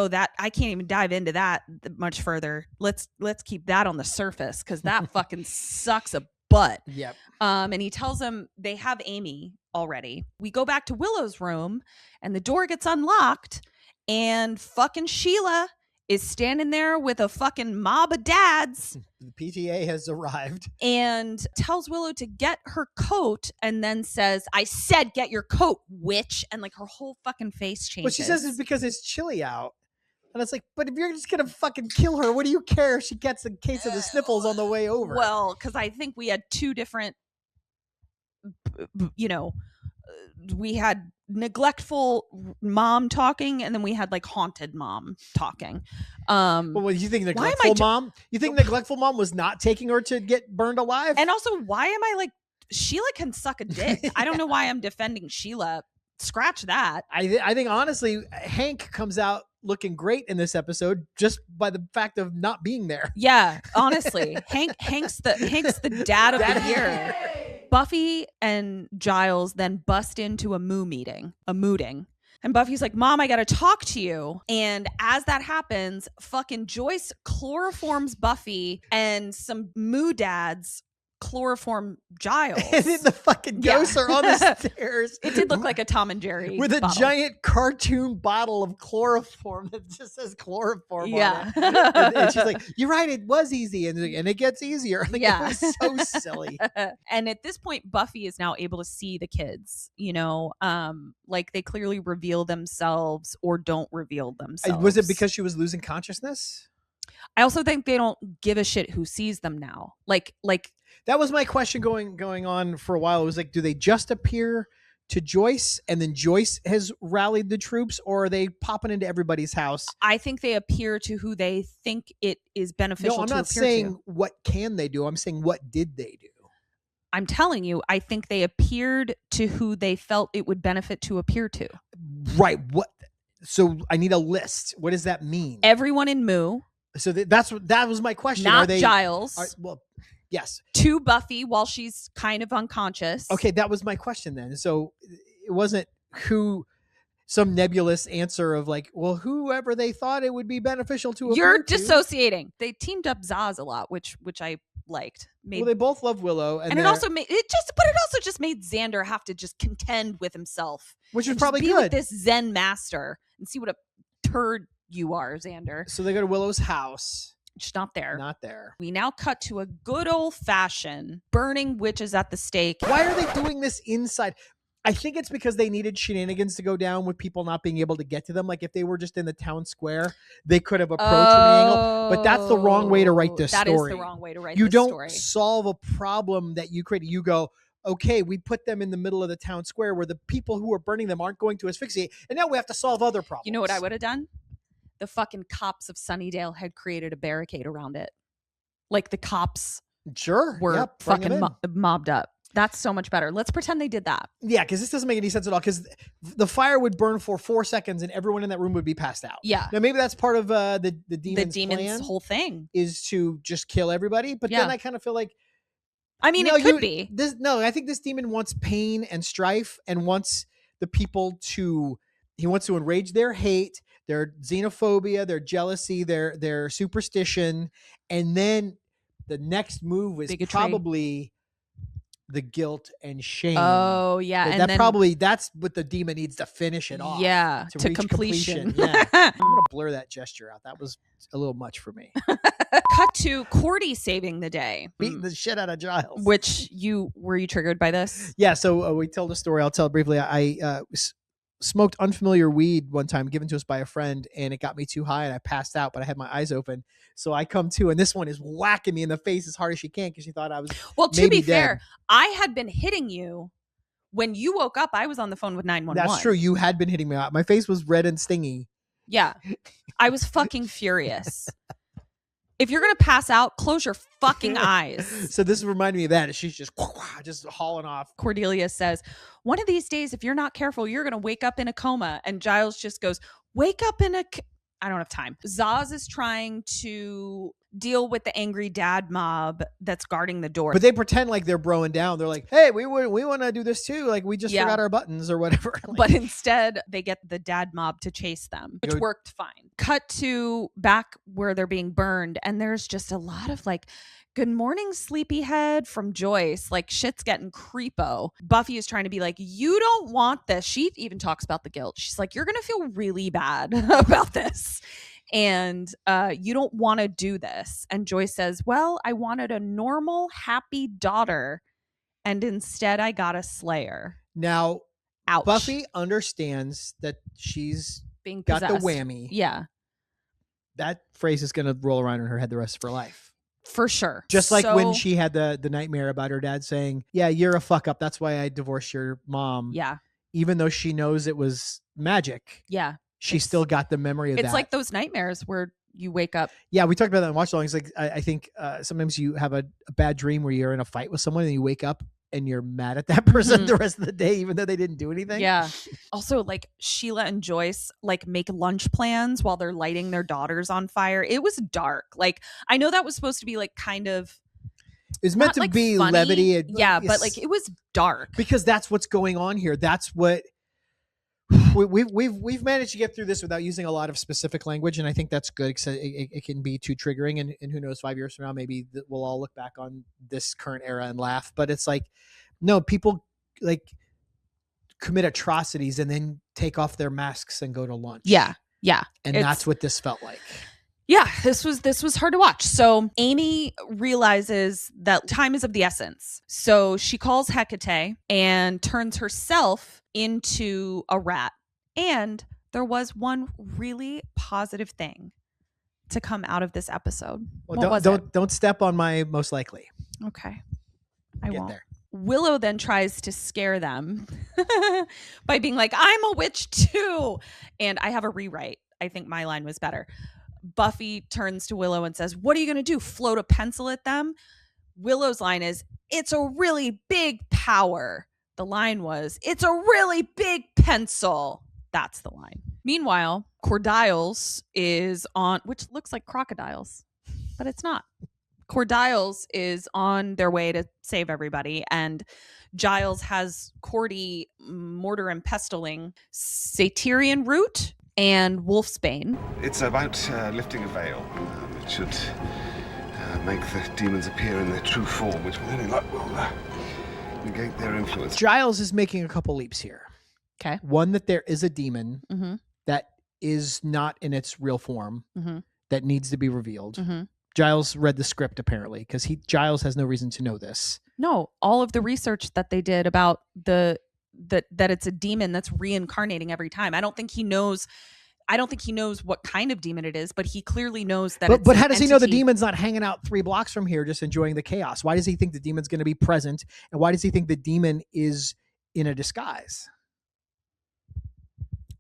dive into that much further. Let's keep that on the surface because that fucking sucks a butt. Yep. And he tells him they have Amy already. We go back to Willow's room and the door gets unlocked and fucking Sheila is standing there with a fucking mob of dads. The PTA has arrived. And tells Willow to get her coat and then says, I said get your coat, witch. And like her whole fucking face changes. But she says it's because it's chilly out. And it's like, but if you're just going to fucking kill her, what do you care if she gets a case of the sniffles on the way over? Well, because I think we had two different, we had neglectful mom talking and then we had like haunted mom talking. Well, what, you think neglectful mom? You think neglectful mom was not taking her to get burned alive? And also, why am I like, Sheila can suck a dick. I don't know why I'm defending Sheila. Scratch that. I think honestly, Hank comes out looking great in this episode just by the fact of not being there. Yeah, honestly, Hank's the dad of the year. Buffy and Giles then bust into a mooting. And Buffy's like, Mom, I got to talk to you. And as that happens, fucking Joyce chloroforms Buffy and some moo dads chloroform Giles. And then the fucking ghosts are on the stairs. It did look like a Tom and Jerry with a bottle. Giant cartoon bottle of chloroform that just says chloroform on it. And she's like, you're right, it was easy. And it gets easier. Like, yeah. It was so silly. And at this point, Buffy is now able to see the kids, like they clearly reveal themselves or don't reveal themselves. Was it because she was losing consciousness? I also think they don't give a shit who sees them now. Like that was my question going on for a while. It was like, do they just appear to Joyce and then Joyce has rallied the troops, or are they popping into everybody's house? I think they appear to who they think it is beneficial to. No, I'm not saying what can they do. I'm saying what did they do? I'm telling you, I think they appeared to who they felt it would benefit to appear to. Right. What? So I need a list. What does that mean? Everyone in Moo. So that was my question. Not Giles. Yes. To Buffy while she's kind of unconscious. Okay, that was my question then. So it wasn't some nebulous answer of like, well, whoever they thought it would be beneficial to. You're dissociating. They teamed up Zaz a lot, which I liked. Well, they both love Willow, and it also made Xander have to just contend with himself, which was probably good. With this Zen master and see what a turd you are, Xander. So they go to Willow's house. Just not there. Not there. We now cut to a good old fashioned burning witches at the stake. Why are they doing this inside? I think it's because they needed shenanigans to go down with people not being able to get to them. Like if they were just in the town square, they could have approached from an angle. But that's the wrong way to write this story. That is the wrong way to write this story. You don't solve a problem that you created. You go, okay, we put them in the middle of the town square where the people who are burning them aren't going to asphyxiate. And now we have to solve other problems. You know what I would have done? The fucking cops of Sunnydale had created a barricade around it. Like the cops were fucking mobbed up. That's so much better. Let's pretend they did that. Yeah, because this doesn't make any sense at all. Because the fire would burn for 4 seconds and everyone in that room would be passed out. Yeah. Now maybe that's part of the demon's plan whole thing is to just kill everybody. But then I kind of feel like, I mean, it could be. I think this demon wants pain and strife and wants the people he wants to enrage their hate, their xenophobia, their jealousy, their superstition, and then the next move is probably the guilt and shame. Oh yeah, and that's what the demon needs to finish it off. Yeah, to completion. Yeah. I'm gonna blur that gesture out. That was a little much for me. Cut to Cordy saving the day, beating the shit out of Giles. Which were you triggered by this? Yeah. So we told a story. I'll tell it briefly. I smoked unfamiliar weed one time given to us by a friend, and it got me too high and I passed out, but I had my eyes open. So I come to, and this one is whacking me in the face as hard as she can because she thought I was to be fair, I had been hitting you when you woke up. I was on the phone with 911. That's true. You had been hitting me out. My face was red and stingy. Yeah. I was fucking furious. If you're going to pass out, close your fucking eyes. So this reminded me of that. She's just hauling off. Cordelia says, one of these days, if you're not careful, you're going to wake up in a coma. And Giles just goes, wake up in a... I don't have time. Zaz is trying to deal with the angry dad mob that's guarding the door. But they pretend like they're broing down. They're like, hey, we want to do this too. Like we just forgot our buttons or whatever. But instead they get the dad mob to chase them, which worked fine. Cut to back where they're being burned. And there's just a lot of like, good morning, sleepyhead from Joyce. Like shit's getting creepo. Buffy is trying to be like, you don't want this. She even talks about the guilt. She's like, you're going to feel really bad about this. And you don't want to do this. And Joyce says, well, I wanted a normal, happy daughter, and instead I got a Slayer. Now, Ouch. Buffy understands that she's Being got the possessed. whammy. Yeah. That phrase is going to roll around in her head the rest of her life. For sure. Just like when she had the nightmare about her dad saying, yeah, you're a fuck up. That's why I divorced your mom. Yeah. Even though she knows it was magic. Yeah. She still got the memory of that. It's like those nightmares where you wake up. Yeah, we talked about that in Watch Alongs. Like, I think sometimes you have a bad dream where you're in a fight with someone and you wake up and you're mad at that person the rest of the day, even though they didn't do anything. Yeah. Also, like Sheila and Joyce like make lunch plans while they're lighting their daughters on fire. It was dark. Like, I know that was supposed to be like kind of. It was meant to be funny. levity. Yeah, but like it was dark. Because that's what's going on here. That's what we've managed to get through this without using a lot of specific language, and I think that's good because it can be too triggering. And who knows, 5 years from now, maybe we'll all look back on this current era and laugh. But it's like, no, people like commit atrocities and then take off their masks and go to lunch. Yeah, and that's what this felt like. Yeah, this was hard to watch. So Amy realizes that time is of the essence. So she calls Hecate and turns herself into a rat. And there was one really positive thing to come out of this episode. Well, don't step on my most likely. Okay. I Get won't. there. Willow then tries to scare them by being like, I'm a witch too. And I have a rewrite. I think my line was better. Buffy turns to Willow and says, what are you going to do? Float a pencil at them? Willow's line is, it's a really big power. The line was, it's a really big pencil. That's the line. Meanwhile, Cordials is on, which looks like crocodiles, but it's not. Cordials is on their way to save everybody, and Giles has Cordy mortar and pestling Satyrian root and wolfsbane. It's about lifting a veil. It should make the demons appear in their true form, which with any luck will negate their influence. Giles is making a couple leaps here. Okay. One, that there is a demon Mm-hmm. that is not in its real form Mm-hmm. that needs to be revealed. Mm-hmm. Giles read the script apparently because Giles has no reason to know this. No, all of the research that they did about that it's a demon that's reincarnating every time. I don't think he knows what kind of demon it is, but he clearly knows that. But how does he know the demon's not hanging out 3 blocks from here just enjoying the chaos? Why does he think the demon's going to be present? And why does he think the demon is in a disguise?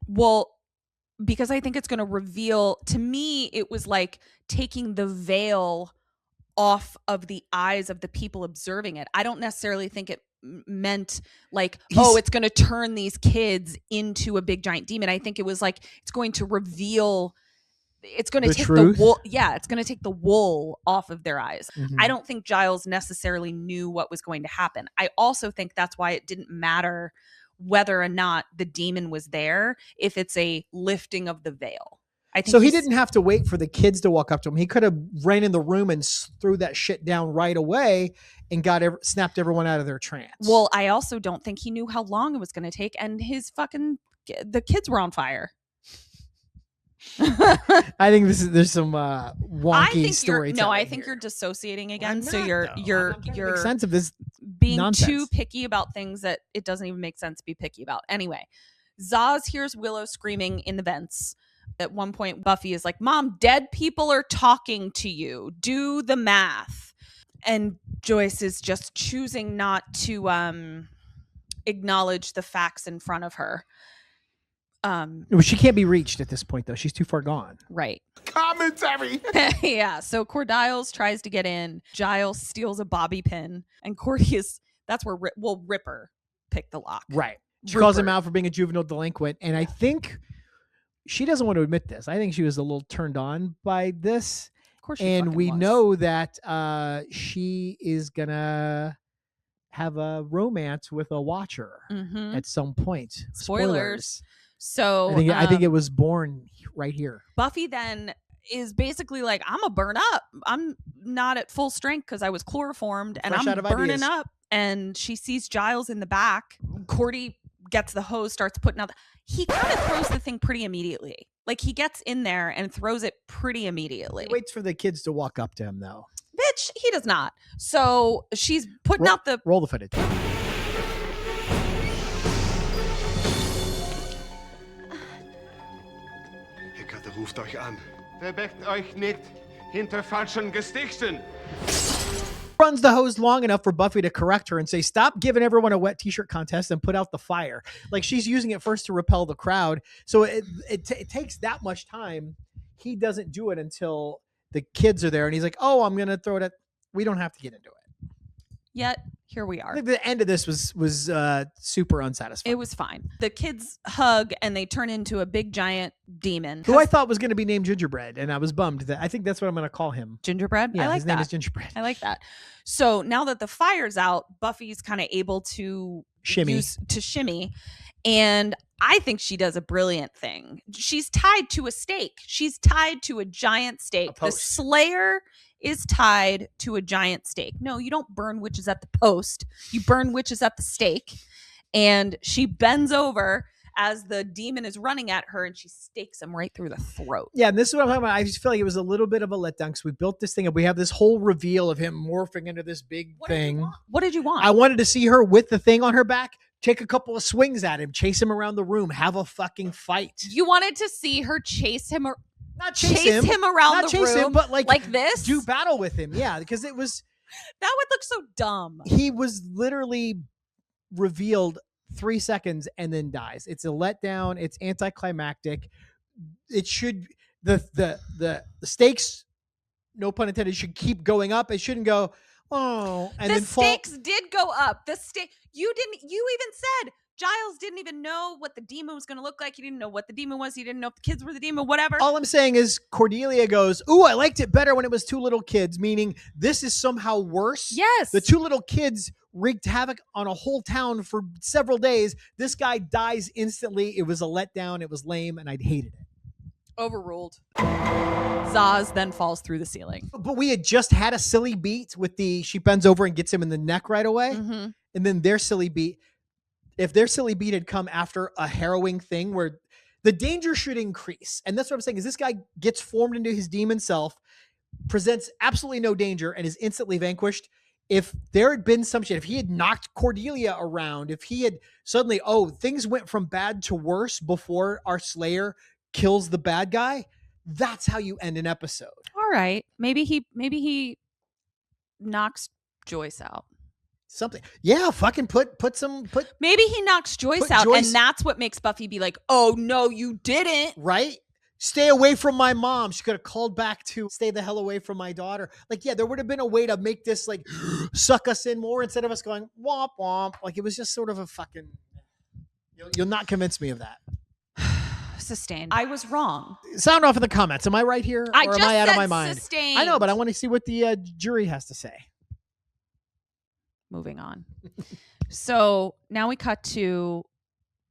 Well, because I think it's going to reveal, to me, it was like taking the veil off of the eyes of the people observing it. I don't necessarily think it meant like, it's going to turn these kids into a big giant demon. I think it was like, it's going to reveal, it's going to take truth? the wool. Yeah, it's going to take the wool off of their eyes. Mm-hmm. I don't think Giles necessarily knew what was going to happen. I also think that's why it didn't matter whether or not the demon was there, if it's a lifting of the veil. I think so he didn't have to wait for the kids to walk up to him. He could have ran in the room and threw that shit down right away and snapped everyone out of their trance. Well, I also don't think he knew how long it was going to take, and the kids were on fire. I think there's some wonky storytelling. No, I think here. you're dissociating again. I'm So not, you're make sense of this being nonsense. too picky about things that it doesn't even make sense to be picky about. Anyway, Zaz hears Willow screaming in the vents. At one point, Buffy is like, Mom, dead people are talking to you. Do the math. And Joyce is just choosing not to acknowledge the facts in front of her. She can't be reached at this point, though. She's too far gone. Right. Commentary! Yeah. So Cordials tries to get in. Giles steals a bobby pin. And Cordy that's where Ripper picked the lock. Right. She calls him out for being a juvenile delinquent. And I think she doesn't want to admit this. I think she was a little turned on by this. Of course she And we was. know that she is going to have a romance with a watcher at some point. Spoilers. So I think it was born right here. Buffy then is basically like, I'm a burn up. I'm not at full strength because I was chloroformed and Fresh I'm out of burning ideas. up. And she sees Giles in the back. Cordy gets the hose, starts putting out. He kind of throws the thing pretty immediately. Like, he gets in there and throws it pretty immediately. He waits for the kids to walk up to him, though. Bitch, he does not. So she's putting out the... Roll the footage. Hecate ruft euch an. Verbeckt euch nicht hinter falschen Gesichtern. Runs the hose long enough for Buffy to correct her and say, stop giving everyone a wet t-shirt contest and put out the fire. Like, she's using it first to repel the crowd. So it takes that much time. He doesn't do it until the kids are there. And he's like, oh, I'm going to throw it at... We don't have to get into it. Yet, here we are. The end of this was super unsatisfying. It was fine. The kids hug and they turn into a big giant demon. Who I thought was going to be named Gingerbread, and I was bummed. I think that's what I'm going to call him. Gingerbread? Yeah, I like his that. name is Gingerbread. I like that. So now that the fire's out, Buffy's kind of able to shimmy. And I think she does a brilliant thing. She's tied to a stake. She's tied to a giant stake. The Slayer is tied to a giant stake. No, you don't burn witches at the post. You burn witches at the stake. And she bends over as the demon is running at her and she stakes him right through the throat. Yeah, and this is what I'm talking about. I just feel like it was a little bit of a letdown because we built this thing up. We have this whole reveal of him morphing into this big thing. What did you want? I wanted to see her with the thing on her back, take a couple of swings at him, chase him around the room, have a fucking fight. You wanted to see her chase him not chase him around not the chase room, him, but like this? do battle with him. Yeah, because it was... That would look so dumb. He was literally revealed 3 seconds and then dies. It's a letdown. It's anticlimactic. It should... The stakes, no pun intended, should keep going up. It shouldn't go, oh, and the then fall. stakes did go up. You even said Giles didn't even know what the demon was going to look like. He didn't know what the demon was. He didn't know if the kids were the demon, whatever. All I'm saying is Cordelia goes, ooh, I liked it better when it was two little kids, meaning this is somehow worse. Yes. The two little kids wreaked havoc on a whole town for several days. This guy dies instantly. It was a letdown. It was lame, and I'd hated it. Overruled. Zaz then falls through the ceiling. But we had just had a silly beat with she bends over and gets him in the neck right away. Mm-hmm. And then their silly beat, if their silly beat had come after a harrowing thing where the danger should increase. And that's what I'm saying is this guy gets formed into his demon self, presents absolutely no danger, and is instantly vanquished. If there had been some shit, if he had knocked Cordelia around, if he had suddenly, things went from bad to worse before our Slayer kills the bad guy, that's how you end an episode. All right. Maybe he knocks Joyce out. Something. Yeah, fucking put. Maybe he knocks Joyce out, and that's what makes Buffy be like, oh, no, you didn't. Right? Stay away from my mom. She could have called back to stay the hell away from my daughter. Like, yeah, there would have been a way to make this like suck us in more instead of us going womp womp. Like, it was just sort of a fucking... You'll not convince me of that. Sustained. I was wrong. Sound off in the comments. Am I right here? Or am I out of my mind? Sustained. I know, but I want to see what the jury has to say. Moving on. So now we cut to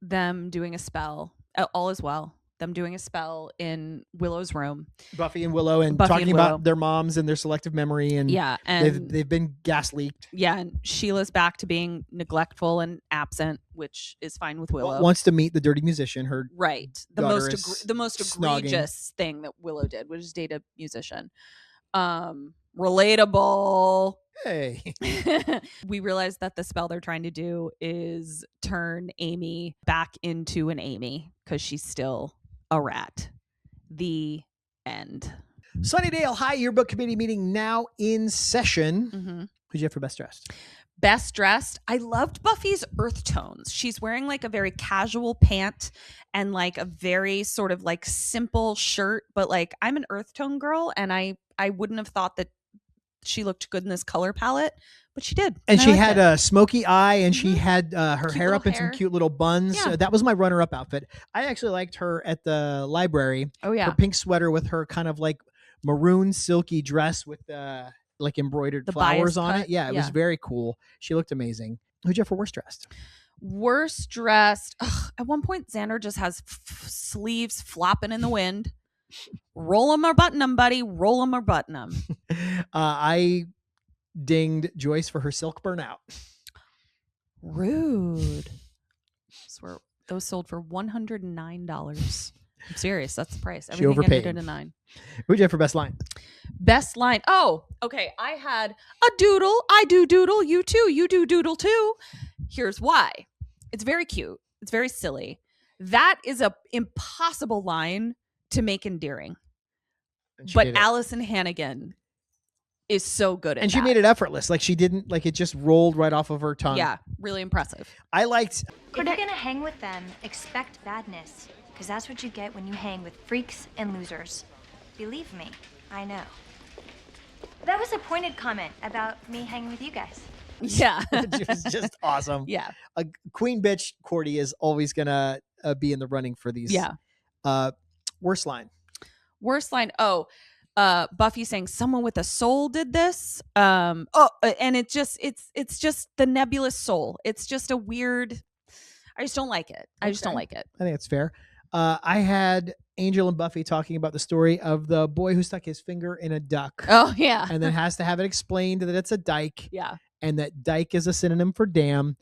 them doing a spell. All is well. Them doing a spell in Willow's room. Buffy and Willow and talking about their moms and their selective memory. And yeah, and they've been gas leaked. Yeah, and Sheila's back to being neglectful and absent, which is fine with Willow. Wants to meet the dirty musician. Her right. The most snogging. Egregious thing that Willow did, which is date a musician. Relatable. Hey. We realize that the spell they're trying to do is turn Amy back into an Amy because she's still a rat. The end. Sunnydale High Yearbook Committee meeting now in session. Mm-hmm. Who'd you have for best dressed? Best dressed. I loved Buffy's earth tones. She's wearing like a very casual pant and like a very sort of like simple shirt, but like I'm an earth tone girl and I wouldn't have thought that she looked good in this color palette, but she did. And she had a smoky eye and she had her Cute hair up in some cute little buns. Yeah. That was my runner-up outfit. I actually liked her at the library. Oh, yeah. Her pink sweater with her kind of like maroon silky dress with like embroidered flowers on it. Yeah, it was very cool. She looked amazing. Who'd you have for worst dressed? Worst dressed. At one point, Xander just has sleeves flopping in the wind. Roll them or button them, buddy. Roll them or button them. I dinged Joyce for her silk burnout. Rude. Those sold for $109. I'm serious. That's the price. She Everything overpaid. ended at a 9. Who'd you have for best line? Best line. Oh, okay. I had a doodle. I do doodle. You too. You do doodle too. Here's why. It's very cute. It's very silly. That is a impossible line to make endearing. But Allison Hannigan is so good at and that. she made it effortless. Like she didn't, like it just rolled right off of her tongue. Yeah, really impressive. I liked. If you're gonna hang with them, expect badness. Because that's what you get when you hang with freaks and losers. Believe me, I know. That was a pointed comment about me hanging with you guys. Yeah. Which was just awesome. Yeah. A queen bitch Cordy is always gonna be in the running for these. Yeah. Worst line. Worst line. Oh, Buffy saying someone with a soul did this. And it's just the nebulous soul. It's just a weird. I just don't like it. I just don't like it. I think it's fair. I had Angel and Buffy talking about the story of the boy who stuck his finger in a duck. Oh yeah. And then has to have it explained that it's a dyke. Yeah. And that dyke is a synonym for damn.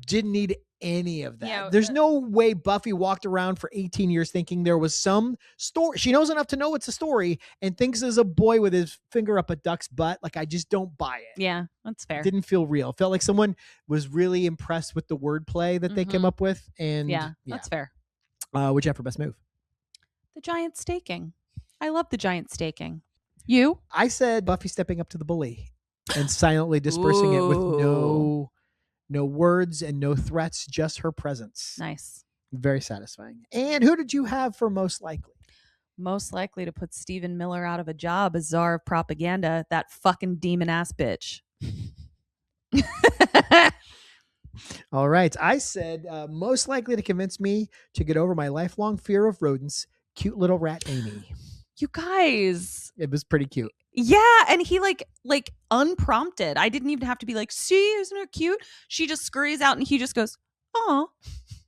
Didn't need any of that. Yeah, There's no way Buffy walked around for 18 years thinking there was some story. She knows enough to know it's a story and thinks there's a boy with his finger up a duck's butt. Like, I just don't buy it. Yeah, that's fair. It didn't feel real. It felt like someone was really impressed with the wordplay that they came up with. And yeah, that's fair. What'd you have for best move? The giant staking. I love the giant staking. You? I said Buffy stepping up to the bully and silently dispersing it with no words and no threats, just her presence. Nice. Very satisfying. And who did you have for most likely? Most likely to put Stephen Miller out of a job as czar of propaganda, that fucking demon ass bitch. All right. I said most likely to convince me to get over my lifelong fear of rodents, cute little rat Amy. You guys. It was pretty cute. Yeah, and he like unprompted. I didn't even have to be like, see, isn't it cute? She just scurries out and he just goes, oh.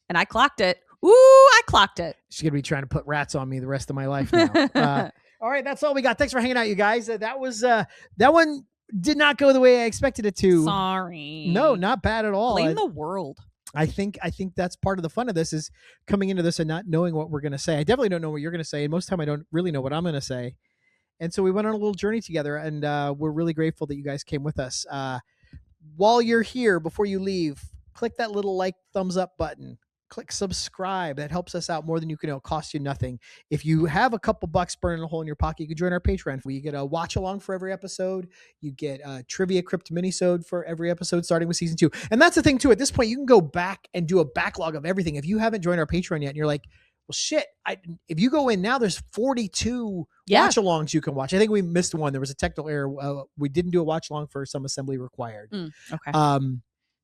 And I clocked it. Ooh, I clocked it. She's going to be trying to put rats on me the rest of my life now. All right, that's all we got. Thanks for hanging out, you guys. That one did not go the way I expected it to. Sorry. No, not bad at all. Blame the world. I think that's part of the fun of this is coming into this and not knowing what we're going to say. I definitely don't know what you're going to say. And most of the time I don't really know what I'm going to say. And so we went on a little journey together, and we're really grateful that you guys came with us. While you're here, before you leave, click that little thumbs up button. Click subscribe. That helps us out more than you can. It'll cost you nothing. If you have a couple bucks burning a hole in your pocket, you can join our Patreon. You get a watch along for every episode. You get a trivia crypt minisode for every episode, starting with season 2. And that's the thing too. At this point, you can go back and do a backlog of everything. If you haven't joined our Patreon yet, and you're like, well, shit, if you go in now, there's 42 watch alongs you can watch. I think we missed one. There was a technical error. We didn't do a watch along for some assembly required. Okay.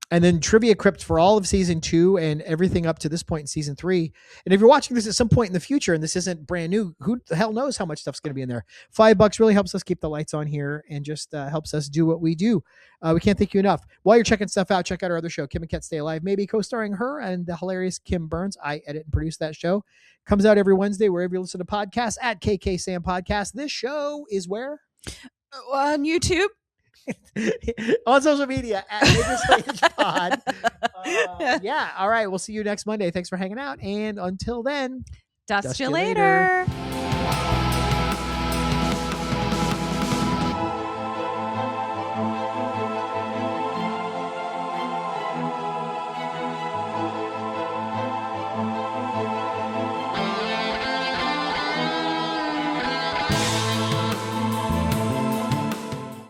And then trivia crypt for all of season 2 and everything up to this point in season 3. And if you're watching this at some point in the future and this isn't brand new, who the hell knows how much stuff's going to be in there? $5 really helps us keep the lights on here and just helps us do what we do. We can't thank you enough. While you're checking stuff out, check out our other show, Kim and Ket Stay Alive, maybe co-starring her and the hilarious Kim Burns. I edit and produce that show. Comes out every Wednesday wherever you listen to podcasts at KK Sam Podcast. This show is where? On YouTube. On social media at Major Slayage Pod. Yeah. All right. We'll see you next Monday. Thanks for hanging out. And until then, dust you later.